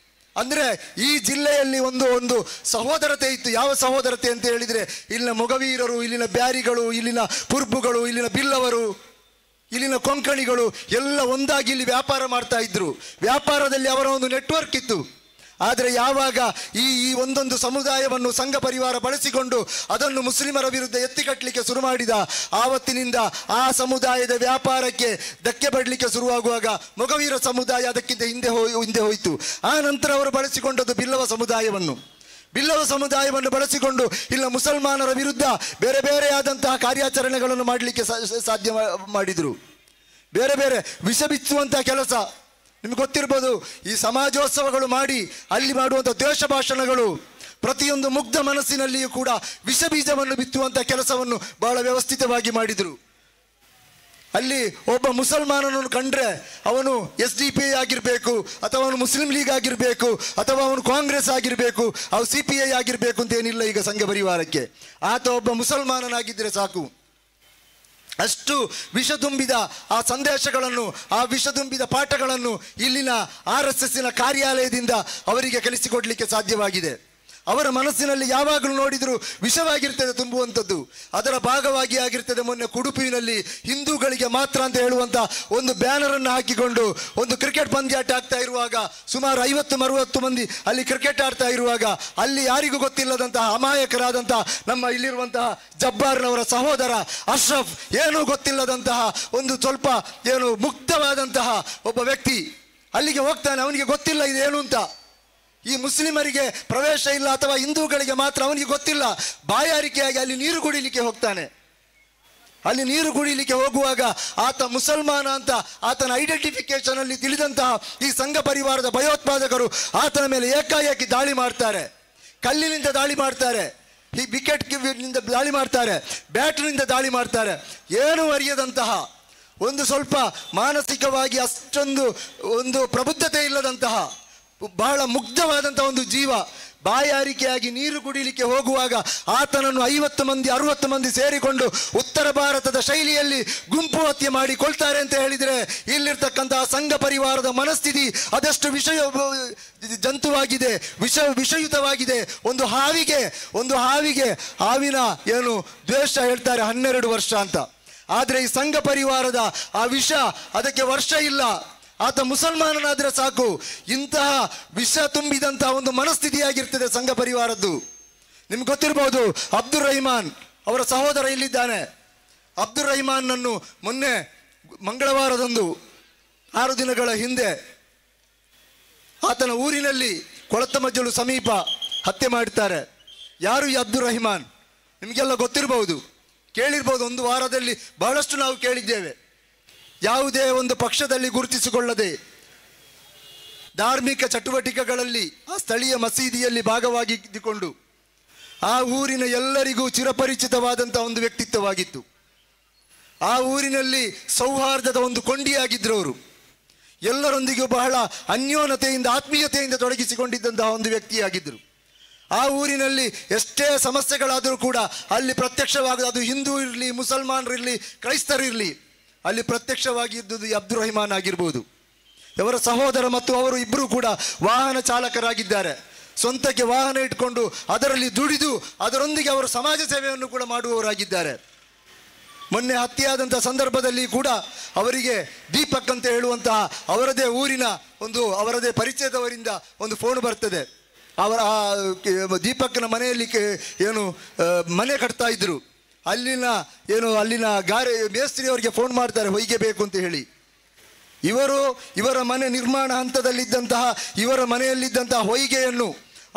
A: ಅಂದರೆ ಈ ಜಿಲ್ಲೆಯಲ್ಲಿ ಒಂದು ಸಹೋದರತೆ ಇತ್ತು. ಯಾವ ಸಹೋದರತೆ ಅಂತ ಹೇಳಿದರೆ, ಇಲ್ಲಿನ ಮೊಗವೀರರು, ಇಲ್ಲಿನ ಬ್ಯಾರಿಗಳು, ಇಲ್ಲಿನ ಪುರ್ಬುಗಳು, ಇಲ್ಲಿನ ಬಿಲ್ಲವರು, ಇಲ್ಲಿನ ಕೊಂಕಣಿಗಳು ಎಲ್ಲ ಒಂದಾಗಿ ಇಲ್ಲಿ ವ್ಯಾಪಾರ ಮಾಡ್ತಾ ಇದ್ರು. ವ್ಯಾಪಾರದಲ್ಲಿ ಅವರ ಒಂದು ನೆಟ್ವರ್ಕ್ ಇತ್ತು. ಆದರೆ ಯಾವಾಗ ಈ ಒಂದೊಂದು ಸಮುದಾಯವನ್ನು ಸಂಘ ಪರಿವಾರ ಬಳಸಿಕೊಂಡು ಅದನ್ನು ಮುಸ್ಲಿಮರ ವಿರುದ್ಧ ಎತ್ತಿಕಟ್ಟಲಿಕ್ಕೆ ಶುರು ಮಾಡಿದ, ಆವತ್ತಿನಿಂದ ಆ ಸಮುದಾಯದ ವ್ಯಾಪಾರಕ್ಕೆ ಧಕ್ಕೆ ಬಡಲಿಕ್ಕೆ ಶುರುವಾಗುವಾಗ ಮೊಗವೀರ ಸಮುದಾಯ ಅದಕ್ಕಿಂತ ಹಿಂದೆ ಹೋಯಿತು. ಆ ನಂತರ ಅವರು ಬಳಸಿಕೊಂಡದ್ದು ಬಿಲ್ಲವ ಸಮುದಾಯವನ್ನು ಬಳಸಿಕೊಂಡು ಇಲ್ಲ ಮುಸಲ್ಮಾನರ ವಿರುದ್ಧ ಬೇರೆ ಬೇರೆಯಾದಂತಹ ಕಾರ್ಯಾಚರಣೆಗಳನ್ನು ಮಾಡಲಿಕ್ಕೆ ಸಾಧ್ಯ ಮಾಡಿದರು. ಬೇರೆ ಬೇರೆ ವಿಷ ಬಿಚ್ಚುವಂತಹ ಕೆಲಸ ನಿಮ್ಗೆ ಗೊತ್ತಿರ್ಬೋದು. ಈ ಸಮಾಜೋತ್ಸವಗಳು ಮಾಡಿ ಅಲ್ಲಿ ಮಾಡುವಂಥ ದ್ವೇಷ ಭಾಷಣಗಳು ಪ್ರತಿಯೊಂದು ಮುಗ್ಧ ಮನಸ್ಸಿನಲ್ಲಿಯೂ ಕೂಡ ವಿಷ ಬೀಜವನ್ನು ಬಿತ್ತುವಂಥ ಕೆಲಸವನ್ನು ಬಹಳ ವ್ಯವಸ್ಥಿತವಾಗಿ ಮಾಡಿದರು. ಅಲ್ಲಿ ಒಬ್ಬ ಮುಸಲ್ಮಾನನನ್ನು ಕಂಡ್ರೆ ಅವನು SDPI ಆಗಿರಬೇಕು, ಅಥವಾ ಅವನು ಮುಸ್ಲಿಂ ಲೀಗ್ ಆಗಿರಬೇಕು, ಅಥವಾ ಅವನು ಕಾಂಗ್ರೆಸ್ ಆಗಿರಬೇಕು, ಅವನು CPI ಆಗಿರಬೇಕು ಅಂತ ಏನಿಲ್ಲ ಈಗ ಸಂಘ ಪರಿವಾರಕ್ಕೆ. ಆತ ಒಬ್ಬ ಮುಸಲ್ಮಾನನಾಗಿದ್ದರೆ ಸಾಕು. ಅಷ್ಟು ವಿಷ ತುಂಬಿದ ಆ ಸಂದೇಶಗಳನ್ನು, ಆ ವಿಷ ತುಂಬಿದ ಪಾಠಗಳನ್ನು ಇಲ್ಲಿನ RSSನ ಕಾರ್ಯಾಲಯದಿಂದ ಅವರಿಗೆ ಕಲಿಸಿಕೊಡ್ಲಿಕ್ಕೆ ಸಾಧ್ಯವಾಗಿದೆ. ಅವರ ಮನಸ್ಸಿನಲ್ಲಿ ಯಾವಾಗಲೂ ನೋಡಿದರೂ ವಿಷವಾಗಿರ್ತದೆ ತುಂಬುವಂಥದ್ದು. ಅದರ ಭಾಗವಾಗಿ ಆಗಿರ್ತದೆ. ಮೊನ್ನೆ ಕುಡುಪಿನಲ್ಲಿ ಹಿಂದೂಗಳಿಗೆ ಮಾತ್ರ ಅಂತ ಹೇಳುವಂಥ ಒಂದು ಬ್ಯಾನರನ್ನು ಹಾಕಿಕೊಂಡು ಒಂದು ಕ್ರಿಕೆಟ್ ಪಂದ್ಯಾಟ ಆಗ್ತಾ ಇರುವಾಗ, ಸುಮಾರು 50-60 ಮಂದಿ ಅಲ್ಲಿ ಕ್ರಿಕೆಟ್ ಆಡ್ತಾ ಇರುವಾಗ, ಅಲ್ಲಿ ಯಾರಿಗೂ ಗೊತ್ತಿಲ್ಲದಂತಹ ಅಮಾಯಕರಾದಂತಹ ನಮ್ಮ ಇಲ್ಲಿರುವಂತಹ ಜಬ್ಬಾರ್ನವರ ಸಹೋದರ ಅಶ್ರಫ್, ಏನೂ ಗೊತ್ತಿಲ್ಲದಂತಹ ಒಂದು ಸ್ವಲ್ಪ ಮುಗ್ಧವಾದಂತಹ ಒಬ್ಬ ವ್ಯಕ್ತಿ ಅಲ್ಲಿಗೆ ಹೋಗ್ತಾನೆ. ಅವನಿಗೆ ಗೊತ್ತಿಲ್ಲ ಇದೇನು ಅಂತ. ಈ ಮುಸ್ಲಿಮರಿಗೆ ಪ್ರವೇಶ ಇಲ್ಲ ಅಥವಾ ಹಿಂದೂಗಳಿಗೆ ಮಾತ್ರ, ಅವನಿಗೆ ಗೊತ್ತಿಲ್ಲ. ಬಾಯಾರಿಕೆಯಾಗಿ ಅಲ್ಲಿ ನೀರು ಕುಡಿಲಿಕ್ಕೆ ಹೋಗ್ತಾನೆ. ಅಲ್ಲಿ ನೀರು ಕುಡಿಲಿಕ್ಕೆ ಹೋಗುವಾಗ ಆತ ಮುಸಲ್ಮಾನ ಅಂತ ಆತನ ಐಡೆಂಟಿಫಿಕೇಶನ್ ಅಲ್ಲಿ ತಿಳಿದಂತಹ ಈ ಸಂಘ ಪರಿವಾರದ ಭಯೋತ್ಪಾದಕರು ಆತನ ಮೇಲೆ ಏಕಾಏಕಿ ದಾಳಿ ಮಾಡ್ತಾರೆ. ಕಲ್ಲಿನಿಂದ ದಾಳಿ ಮಾಡ್ತಾರೆ, ಈ ವಿಕೆಟ್ ನಿಂದ ದಾಳಿ ಮಾಡ್ತಾರೆ, ಬ್ಯಾಟ್ನಿಂದ ದಾಳಿ ಮಾಡ್ತಾರೆ. ಏನು ಅರಿಯದಂತಹ, ಒಂದು ಸ್ವಲ್ಪ ಮಾನಸಿಕವಾಗಿ ಅಷ್ಟೊಂದು ಒಂದು ಪ್ರಬುದ್ಧತೆ ಇಲ್ಲದಂತಹ ಬಹಳ ಮುಗ್ಧವಾದಂತಹ ಒಂದು ಜೀವ ಬಾಯಾರಿಕೆಯಾಗಿ ನೀರು ಕುಡಿಲಿಕ್ಕೆ ಹೋಗುವಾಗ ಆತನನ್ನು 50-60 ಮಂದಿ ಸೇರಿಕೊಂಡು ಉತ್ತರ ಭಾರತದ ಶೈಲಿಯಲ್ಲಿ ಗುಂಪು ಹತ್ಯೆ ಮಾಡಿ ಕೊಳ್ತಾರೆ ಅಂತ ಹೇಳಿದರೆ ಇಲ್ಲಿರ್ತಕ್ಕಂತಹ ಸಂಘ ಪರಿವಾರದ ಮನಸ್ಥಿತಿ ಅದೆಷ್ಟು ಜಂತುವಾಗಿದೆ, ವಿಷಯುತವಾಗಿದೆ. ಒಂದು ಹಾವಿಗೆ ಹಾವಿನ ದ್ವೇಷ ಹೇಳ್ತಾರೆ 12 ವರ್ಷ ಅಂತ. ಆದರೆ ಈ ಸಂಘ ಪರಿವಾರದ ಆ ವಿಷ ಅದಕ್ಕೆ ವರ್ಷ ಇಲ್ಲ. ಆತ ಮುಸಲ್ಮಾನನಾದ್ರೆ ಸಾಕು, ಇಂತಹ ವಿಷ ತುಂಬಿದಂತಹ ಒಂದು ಮನಸ್ಥಿತಿಯಾಗಿರ್ತದೆ ಸಂಘ ಪರಿವಾರದ್ದು. ನಿಮ್ಗೆ ಗೊತ್ತಿರಬಹುದು, ಅಬ್ದುಲ್ ರಹಿಮಾನ್ ಅವರ ಸಹೋದರ ಇಲ್ಲಿದ್ದಾನೆ. ಅಬ್ದುಲ್ ರಹಿಮಾನ್ನನ್ನು ಮೊನ್ನೆ ಮಂಗಳವಾರದಂದು 6 ದಿನಗಳ ಹಿಂದೆ ಆತನ ಊರಿನಲ್ಲಿ ಕೊಳತಮಜ್ಜಲು ಸಮೀಪ ಹತ್ಯೆ ಮಾಡ್ತಾರೆ. ಯಾರು ಈ ಅಬ್ದುಲ್ ರಹಿಮಾನ್? ನಿಮಗೆಲ್ಲ ಗೊತ್ತಿರಬಹುದು, ಕೇಳಿರ್ಬೋದು. ಒಂದು ವಾರದಲ್ಲಿ ಬಹಳಷ್ಟು ನಾವು ಕೇಳಿದ್ದೇವೆ. ಯಾವುದೇ ಒಂದು ಪಕ್ಷದಲ್ಲಿ ಗುರುತಿಸಿಕೊಳ್ಳದೆ ಧಾರ್ಮಿಕ ಚಟುವಟಿಕೆಗಳಲ್ಲಿ ಆ ಸ್ಥಳೀಯ ಮಸೀದಿಯಲ್ಲಿ ಭಾಗವಾಗಿದ್ದುಕೊಂಡು ಆ ಊರಿನ ಎಲ್ಲರಿಗೂ ಚಿರಪರಿಚಿತವಾದಂಥ ಒಂದು ವ್ಯಕ್ತಿತ್ವವಾಗಿತ್ತು. ಆ ಊರಿನಲ್ಲಿ ಸೌಹಾರ್ದದ ಒಂದು ಕೊಂಡಿಯಾಗಿದ್ದರು ಅವರು. ಎಲ್ಲರೊಂದಿಗೂ ಬಹಳ ಅನ್ಯೋನ್ಯತೆಯಿಂದ ಆತ್ಮೀಯತೆಯಿಂದ ತೊಡಗಿಸಿಕೊಂಡಿದ್ದಂತಹ ಒಂದು ವ್ಯಕ್ತಿಯಾಗಿದ್ದರು. ಆ ಊರಿನಲ್ಲಿ ಎಷ್ಟೇ ಸಮಸ್ಯೆಗಳಾದರೂ ಕೂಡ ಅಲ್ಲಿ ಪ್ರತ್ಯಕ್ಷವಾಗುವುದು, ಅದು ಹಿಂದೂ ಇರಲಿ, ಮುಸಲ್ಮಾನರಿರಲಿ, ಕ್ರೈಸ್ತರಿರಲಿ, ಅಲ್ಲಿ ಪ್ರತ್ಯಕ್ಷವಾಗಿದ್ದುದು ಈ ಅಬ್ದುಲ್ ರಹಿಮಾನ್ ಆಗಿರ್ಬೋದು. ಅವರ ಸಹೋದರ ಮತ್ತು ಅವರು ಇಬ್ಬರು ಕೂಡ ವಾಹನ ಚಾಲಕರಾಗಿದ್ದಾರೆ. ಸ್ವಂತಕ್ಕೆ ವಾಹನ ಇಟ್ಕೊಂಡು ಅದರಲ್ಲಿ ದುಡಿದು ಅದರೊಂದಿಗೆ ಅವರು ಸಮಾಜ ಸೇವೆಯನ್ನು ಕೂಡ ಮಾಡುವವರಾಗಿದ್ದಾರೆ. ಮೊನ್ನೆ ಹತ್ಯೆಯಾದಂಥ ಸಂದರ್ಭದಲ್ಲಿ ಕೂಡ ಅವರಿಗೆ ದೀಪಕ್ ಅಂತ ಹೇಳುವಂತಹ ಅವರದೇ ಊರಿನ ಅವರದೇ ಪರಿಚಯದವರಿಂದ ಒಂದು ಫೋನ್ ಬರ್ತದೆ. ಅವರ ದೀಪಕ್ನ ಮನೆಯಲ್ಲಿ ಮನೆ ಕಟ್ತಾ ಇದ್ರು. ಅಲ್ಲಿನ ಮೇಸ್ತ್ರಿ ಅವರಿಗೆ ಫೋನ್ ಮಾಡ್ತಾರೆ, ಹೊಯ್ಗೆ ಬೇಕು ಅಂತ ಹೇಳಿ. ಇವರ ಮನೆ ನಿರ್ಮಾಣ ಹಂತದಲ್ಲಿದ್ದಂತಹ ಇವರ ಮನೆಯಲ್ಲಿದ್ದಂತಹ ಹೊಯ್ಗೆಯನ್ನು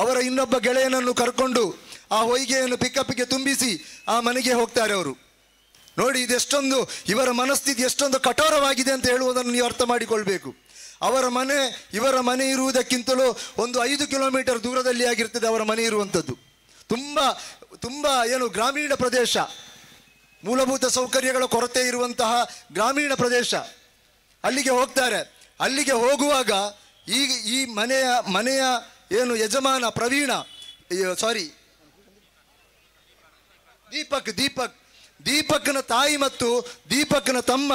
A: ಅವರ ಇನ್ನೊಬ್ಬ ಗೆಳೆಯನನ್ನು ಕರ್ಕೊಂಡು ಆ ಹೊಯ್ಗೆಯನ್ನು ಪಿಕಪ್ಗೆ ತುಂಬಿಸಿ ಆ ಮನೆಗೆ ಹೋಗ್ತಾರೆ ಅವರು. ನೋಡಿ, ಇದೆಷ್ಟೊಂದು ಇವರ ಮನಸ್ಥಿತಿ ಎಷ್ಟೊಂದು ಕಠೋರವಾಗಿದೆ ಅಂತ ಹೇಳುವುದನ್ನು ನೀವು ಅರ್ಥ ಮಾಡಿಕೊಳ್ಬೇಕು. ಇವರ ಮನೆ ಇರುವುದಕ್ಕಿಂತಲೂ ಒಂದು 5 ಕಿಲೋಮೀಟರ್ ದೂರದಲ್ಲಿ ಆಗಿರ್ತದೆ ಅವರ ಮನೆ ಇರುವಂಥದ್ದು. ತುಂಬ ಗ್ರಾಮೀಣ ಪ್ರದೇಶ, ಮೂಲಭೂತ ಸೌಕರ್ಯಗಳ ಕೊರತೆ ಇರುವಂತಹ ಗ್ರಾಮೀಣ ಪ್ರದೇಶ. ಅಲ್ಲಿಗೆ ಹೋಗ್ತಾರೆ. ಅಲ್ಲಿಗೆ ಹೋಗುವಾಗ ಈ ಮನೆಯ ಯಜಮಾನ ದೀಪಕ್ನ ತಾಯಿ ಮತ್ತು ದೀಪಕ್ನ ತಮ್ಮ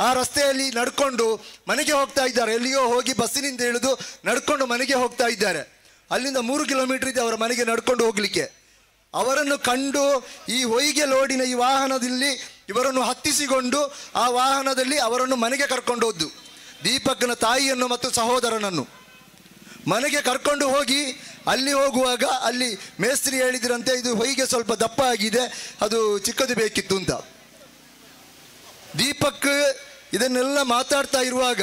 A: ಆ ರಸ್ತೆಯಲ್ಲಿ ನಡ್ಕೊಂಡು ಮನೆಗೆ ಹೋಗ್ತಾ ಇದ್ದಾರೆ. ಎಲ್ಲಿಯೋ ಹೋಗಿ ಬಸ್ಸಿನಿಂದ ಇಳಿದು ನಡ್ಕೊಂಡು ಮನೆಗೆ ಹೋಗ್ತಾ ಇದ್ದಾರೆ. ಅಲ್ಲಿಂದ 3 ಕಿಲೋಮೀಟರ್ ಇದೆ ಅವರ ಮನೆಗೆ ನಡ್ಕೊಂಡು ಹೋಗ್ಲಿಕ್ಕೆ. ಅವರನ್ನು ಕಂಡು ಈ ಹೊಯ್ಗೆ ಲೋಡಿನ ಈ ವಾಹನದಲ್ಲಿ ಇವರನ್ನು ಹತ್ತಿಸಿಕೊಂಡು ಆ ವಾಹನದಲ್ಲಿ ಅವರನ್ನು ಮನೆಗೆ ಕರ್ಕೊಂಡು ಹೋದ್ದು. ದೀಪಕ್ನ ತಾಯಿಯನ್ನು ಮತ್ತು ಸಹೋದರನನ್ನು ಮನೆಗೆ ಕರ್ಕೊಂಡು ಹೋಗಿ ಅಲ್ಲಿ ಹೋಗುವಾಗ ಅಲ್ಲಿ ಮೇಸ್ತ್ರಿ ಹೇಳಿದ್ರಂತೆ, ಇದು ಹೊಯ್ಗೆ ಸ್ವಲ್ಪ ದಪ್ಪ ಆಗಿದೆ, ಅದು ಚಿಕ್ಕದು ಬೇಕಿತ್ತು ಅಂತ. ದೀಪಕ್ ಇದನ್ನೆಲ್ಲ ಮಾತಾಡ್ತಾ ಇರುವಾಗ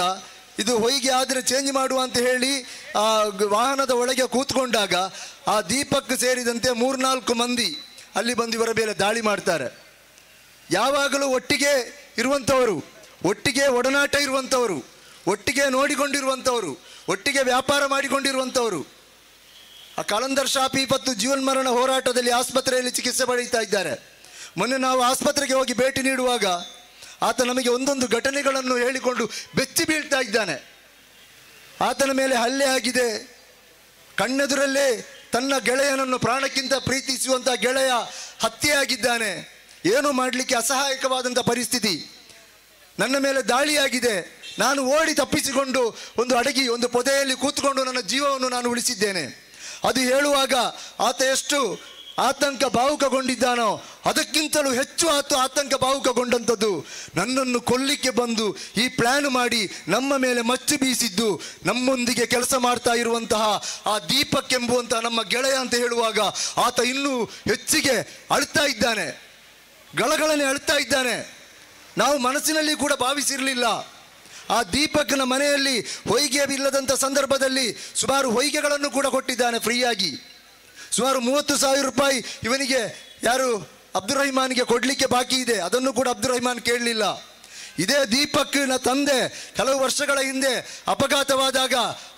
A: ಇದು ಹೊಯ್ಗೆ ಆದರೆ ಚೇಂಜ್ ಮಾಡುವ ಅಂತ ಹೇಳಿ ಆ ವಾಹನದ ಒಳಗೆ ಕೂತ್ಕೊಂಡಾಗ ಆ ದೀಪಕ್ ಸೇರಿದಂತೆ 3-4 ಮಂದಿ ಅಲ್ಲಿ ಬಂದು ಇವರ ಮೇಲೆ ದಾಳಿ ಮಾಡ್ತಾರೆ. ಯಾವಾಗಲೂ ಒಟ್ಟಿಗೆ ಇರುವಂಥವರು, ಒಟ್ಟಿಗೆ ಒಡನಾಟ ಇರುವಂಥವರು, ಒಟ್ಟಿಗೆ ನೋಡಿಕೊಂಡಿರುವಂಥವರು, ಒಟ್ಟಿಗೆ ವ್ಯಾಪಾರ ಮಾಡಿಕೊಂಡಿರುವಂಥವರು. ಆ ಕಲಂದರ್ ಶಾಪಿ ಇವತ್ತು ಜೀವನ್ಮರಣ ಹೋರಾಟದಲ್ಲಿ ಆಸ್ಪತ್ರೆಯಲ್ಲಿ ಚಿಕಿತ್ಸೆ ಪಡೀತಾ ಇದ್ದಾರೆ. ಮೊನ್ನೆ ನಾವು ಆಸ್ಪತ್ರೆಗೆ ಹೋಗಿ ಭೇಟಿ ನೀಡುವಾಗ ಆತ ನಮಗೆ ಒಂದೊಂದು ಘಟನೆಗಳನ್ನು ಹೇಳಿಕೊಂಡು ಬೆಚ್ಚಿ ಬೀಳ್ತಾ ಇದ್ದಾನೆ. ಆತನ ಮೇಲೆ ಹಲ್ಲೆ ಆಗಿದೆ. ಕಣ್ಣೆದುರಲ್ಲೇ ತನ್ನ ಗೆಳೆಯನನ್ನು ಪ್ರಾಣಕ್ಕಿಂತ ಪ್ರೀತಿಸುವಂಥ ಗೆಳೆಯ ಹತ್ಯೆಯಾಗಿದ್ದಾನೆ. ಏನೂ ಮಾಡಲಿಕ್ಕೆ ಅಸಹಾಯಕವಾದಂಥ ಪರಿಸ್ಥಿತಿ. ನನ್ನ ಮೇಲೆ ದಾಳಿಯಾಗಿದೆ. ನಾನು ಓಡಿ ತಪ್ಪಿಸಿಕೊಂಡು ಒಂದು ಪೊದೆಯಲ್ಲಿ ಕೂತ್ಕೊಂಡು ನನ್ನ ಜೀವವನ್ನು ನಾನು ಉಳಿಸಿದ್ದೇನೆ. ಅದು ಹೇಳುವಾಗ ಆತ ಎಷ್ಟು ಆತಂಕ ಭಾವುಕಗೊಂಡಿದ್ದಾನೋ ಅದಕ್ಕಿಂತಲೂ ಹೆಚ್ಚು ಆತಂಕ ಭಾವುಕಗೊಂಡಂಥದ್ದು ನನ್ನನ್ನು ಕೊಲ್ಲಿಕ್ಕೆ ಬಂದು ಈ ಪ್ಲ್ಯಾನ್ ಮಾಡಿ ನಮ್ಮ ಮೇಲೆ ಮಚ್ಚು ಬೀಸಿದ್ದು ನಮ್ಮೊಂದಿಗೆ ಕೆಲಸ ಮಾಡ್ತಾ ಇರುವಂತಹ ಆ ದೀಪಕ್ ಎಂಬುವಂತಹ ನಮ್ಮ ಗೆಳೆಯ ಅಂತ ಹೇಳುವಾಗ ಆತ ಇನ್ನೂ ಹೆಚ್ಚಿಗೆ ಅಳ್ತಾ ಇದ್ದಾನೆ, ಗಳಗಳನೆ ಅಳ್ತಾ ಇದ್ದಾನೆ. ನಾವು ಮನಸ್ಸಿನಲ್ಲಿ ಕೂಡ ಭಾವಿಸಿರಲಿಲ್ಲ. ಆ ದೀಪಕ್ನ ಮನೆಯಲ್ಲಿ ಹೊಯ್ಗೆ ಇಲ್ಲದಂಥ ಸಂದರ್ಭದಲ್ಲಿ ಸುಮಾರು ಹೊಯ್ಗೆಗಳನ್ನು ಕೂಡ ಕೊಟ್ಟಿದ್ದಾನೆ ಫ್ರೀಯಾಗಿ. ಸುಮಾರು 30,000 ರೂಪಾಯಿ ಇವನಿಗೆ ಅಬ್ದುಲ್ ರಹಿಮಾನ್ಗೆ ಕೊಡಲಿಕ್ಕೆ ಬಾಕಿ ಇದೆ. ಅದನ್ನು ಕೂಡ ಅಬ್ದುಲ್ ರಹಿಮಾನ್ ಕೇಳಲಿಲ್ಲ. ಇದೇ ದೀಪಕ್ನ ತಂದೆ ಕೆಲವು ವರ್ಷಗಳ ಹಿಂದೆ ಅಪಘಾತವಾದಾಗ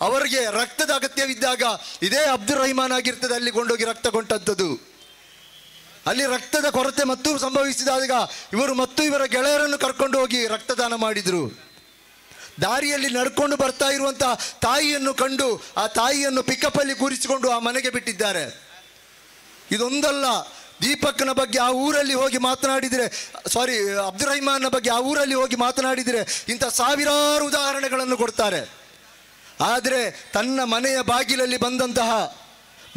A: ಅವರಿಗೆ ರಕ್ತದ ಅಗತ್ಯವಿದ್ದಾಗ ಇದೇ ಅಬ್ದುಲ್ ರಹಿಮಾನ್ ಆಗಿರ್ತದೆ ಅಲ್ಲಿ ಕೊಂಡೋಗಿ ರಕ್ತ ಕೊಂಡಂಥದ್ದು. ಅಲ್ಲಿ ರಕ್ತದ ಕೊರತೆ ಮತ್ತು ಸಂಭವಿಸಿದಾಗ ಇವರು ಮತ್ತು ಇವರ ಗೆಳೆಯರನ್ನು ಕರ್ಕೊಂಡು ಹೋಗಿ ರಕ್ತದಾನ ಮಾಡಿದರು. ದಾರಿಯಲ್ಲಿ ನಡ್ಕೊಂಡು ಬರ್ತಾ ಇರುವಂಥ ತಾಯಿಯನ್ನು ಕಂಡು ಆ ತಾಯಿಯನ್ನು ಪಿಕಪ್ಪಲ್ಲಿ ಕೂರಿಸಿಕೊಂಡು ಆ ಮನೆಗೆ ಬಿಟ್ಟಿದ್ದಾರೆ. ಇದೊಂದಲ್ಲ, ದೀಪಕ್ನ ಬಗ್ಗೆ ಆ ಊರಲ್ಲಿ ಹೋಗಿ ಮಾತನಾಡಿದರೆ ಅಬ್ದುಲ್ ರಹಿಮಾನ್ನ ಬಗ್ಗೆ ಆ ಊರಲ್ಲಿ ಹೋಗಿ ಮಾತನಾಡಿದರೆ ಇಂಥ ಸಾವಿರಾರು ಉದಾಹರಣೆಗಳನ್ನು ಕೊಡ್ತಾರೆ. ಆದರೆ ತನ್ನ ಮನೆಯ ಬಾಗಿಲಲ್ಲಿ ಬಂದಂತಹ